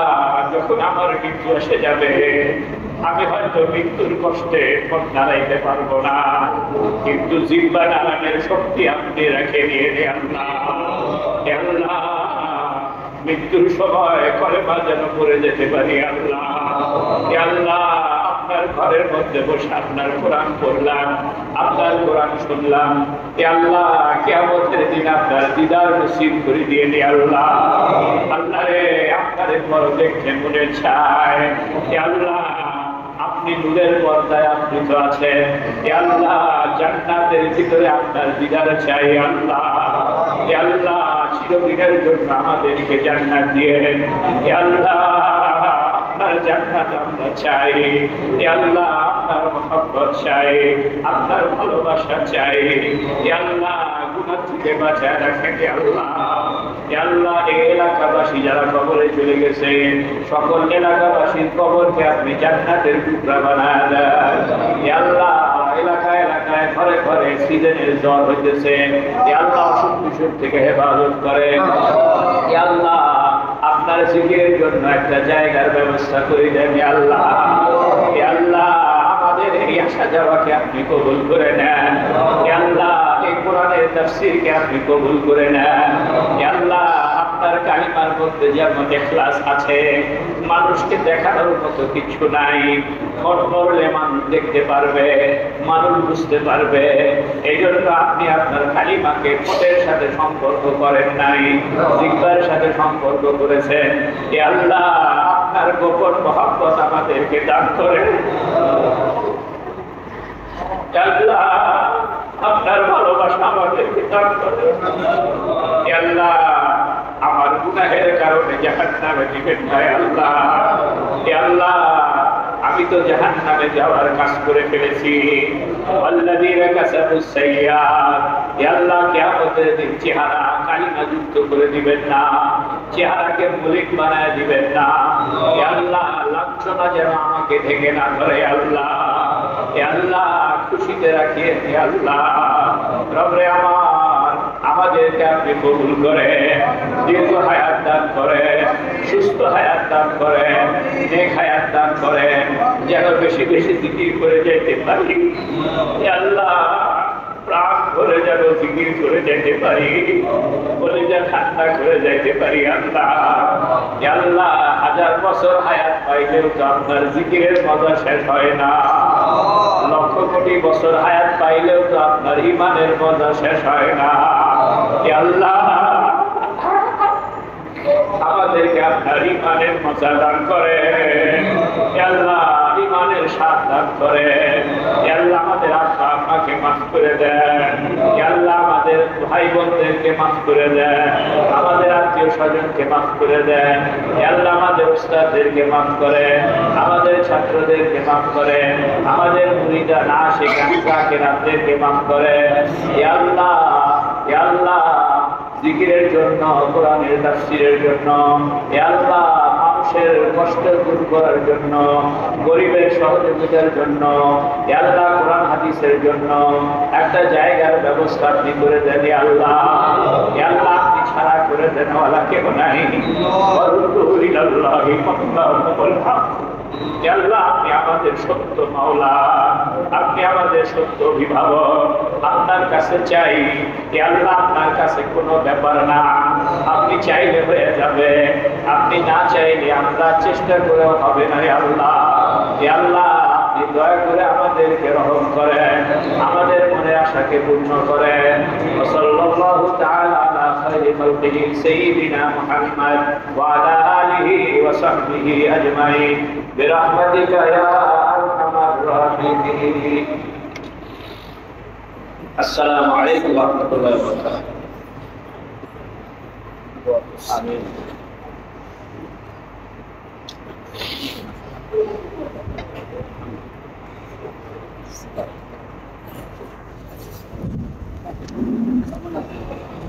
যখন আমার মৃত্যু এসে যাবে আমি হয়তো মৃত্যুর কষ্টে ঠোঁট নাড়াইতে পারবো না কিন্তু জিহ্বা নাড়ানোর শক্তি আপনি রেখে দিয়ে আল্লাহ মৃত্যুর সময় কলেমা যেন পড়ে যেতে পারি আল্লাহ আল্লাহ আপনার ঘরের মধ্যে বসে আপনার কোরআন পড়লাম আপনার কোরআন শুনলাম আল্লাহ কিয়ামতের দিন আপনার দিদার নসিব করে দিয়ে আল্লাহ আল্লাহ রে আপনার পর দেখতে মনে চায় আল্লাহ আপনি নূরের পর্দায় আবৃত আছেন আল্লাহ জান্নাতের ভিতরে আপনার দিদার চাই আল্লাহ আল্লাহ চিরদিনের জন্য আমাদেরকে জান্নাত দিয়েন আল্লাহ আপনার জান্নাত আমরা চাই আল্লাহ আপনার মহব্বত চাই আপনার ভালোবাসা চাই আল্লাহ গুনাহ থেকে বাঁচায় রাখেন আল্লাহ আল্লাহ এই এলাকাবাসী যারা কবরে চলে গেছে সকল এলাকাবাসীর কবরকে আপনি জান্নাতের টুকরা বানায় দেন আল্লাহ এলাকায় এলাকায় ঘরে ঘরে সিজনের জ্বর হইতেছে আল্লাহ অসুখ বিসুখ থেকে হেফাজত করেন আল্লাহ আপনার জিকিরের জন্য একটা জায়গার ব্যবস্থা করে দেন আল্লাহ আল্লাহ আমাদের এই আসা যাওয়াকে আপনি কবুল করে নেন আল্লাহ এই কোরআনের তাফসীরকে আপনি কবুল করে নেন আল্লাহ আপনার কালিমার মধ্যে যেমন ইখলাস আছে মানুষকে দেখানোর মতো কিছু নাই করলে মানুষ দেখতে পারবে মানুষ বুঝতে পারবে এই জন্য আপনি আপনার কালিমাকে ঠোঁটের সাথে সম্পর্ক করেন নাই জিহ্বার সাথে সম্পর্ক করেছেন আল্লাহ আপনার গোপন মহব্বত আমাদেরকে দান করেন আল্লাহ আপনার ভালোবাসা আমাদেরকে দান করেন আল্লাহ আমার গুনাহের কারণে জাহান্নামে দিবেন না আল্লাহ আল্লাহ আমি তো জাহান্নামে যাওয়ার কাজ করে ফেলেছি আল্লাযীনা কাসাবুস সাইয়্যাত আল্লাহ কিয়ামতের দিন চেহারা কালিমা যুক্ত করে দিবেন না চেহারাকে মলিক বানায় দিবেন না আল্লাহ লাঞ্ছনা যেন আমাকে ঢেকে না ধরে আল্লাহ আল্লাহ খুশিতে রাখিয়ে আল্লাহ রবে আমার আমাদেরকে আপনি কবুল করে দীর্ঘ হায়াত দান করে সুস্থ হায়াত দান করে নেক হায়াত দান করে যেন বেশি বেশি জিকির করে যেতে পারি আল্লাহ প্রাণ করে যেন জিকির করে যেতে পারি বলে যে ঠান্ডা করে যেতে পারি আল্লাহ আল্লাহ 1000 বছর হায়াত পাইলেও তো আপনার জিকিরের মজা শেষ হয় না লক্ষ কোটি বছর হায়াত পাইলেও তো আপনার ঈমানের মজা শেষ হয় না আল্লাহ আমাদেরকে আপনার ঈমানের মজা দান করে আল্লাহ ঈমানের স্বাদ দান করে আল্লাহ আমাদের আব্বা আম্মাকে মাফ করে দেন আল্লাহ আমাদের ভাই বোনদেরকে মাফ করে দেন আমাদের আত্মীয় স্বজনকে মাফ করে দেন আল্লাহ আমাদের উস্তাদদেরকে মাফ করে আমাদের ছাত্রদেরকে মাফ করে আমাদের মুরিদা না শেখান জাকিরাতদেরকে মাফ করে আল্লাহ আল্লাহ জিকিরের জন্য কোরআনের তাফসীরের জন্য আল্লাহ মানুষের কষ্ট দূর করার জন্য গরিবের সহযোগিতার জন্য আল্লাহ কোরআন হাদিসের জন্য একটা জায়গার ব্যবস্থা আপনি করে দেন আল্লাহ আল্লাহ আপনি ছাড়া করে দেন ওয়ালা কেউ নাই আল্লাহ আপনি আমাদের সত্য মাওলা আপনি আমাদের সত্য অভিভাবক আপনার কাছে চাই আল্লাহ আপনার কাছে কোনো ব্যাপার না আপনি চাইলে হয়ে যাবে আপনি না চাইলে আমরা চেষ্টা করেও হবে না আল্লাহ আল্লাহ আপনি দয়া করে আমাদেরকে রহম করেন আমাদের মনের আশাকে পূর্ণ করেন সাল্লাল্লাহু তাআলা আলা خير خلقه سيدنا محمد وعلى آله وصحبه أجمعين برحمتك يا أرحم الراحمين. السلام عليكم ورحمة الله وبركاته. آمين. Come on.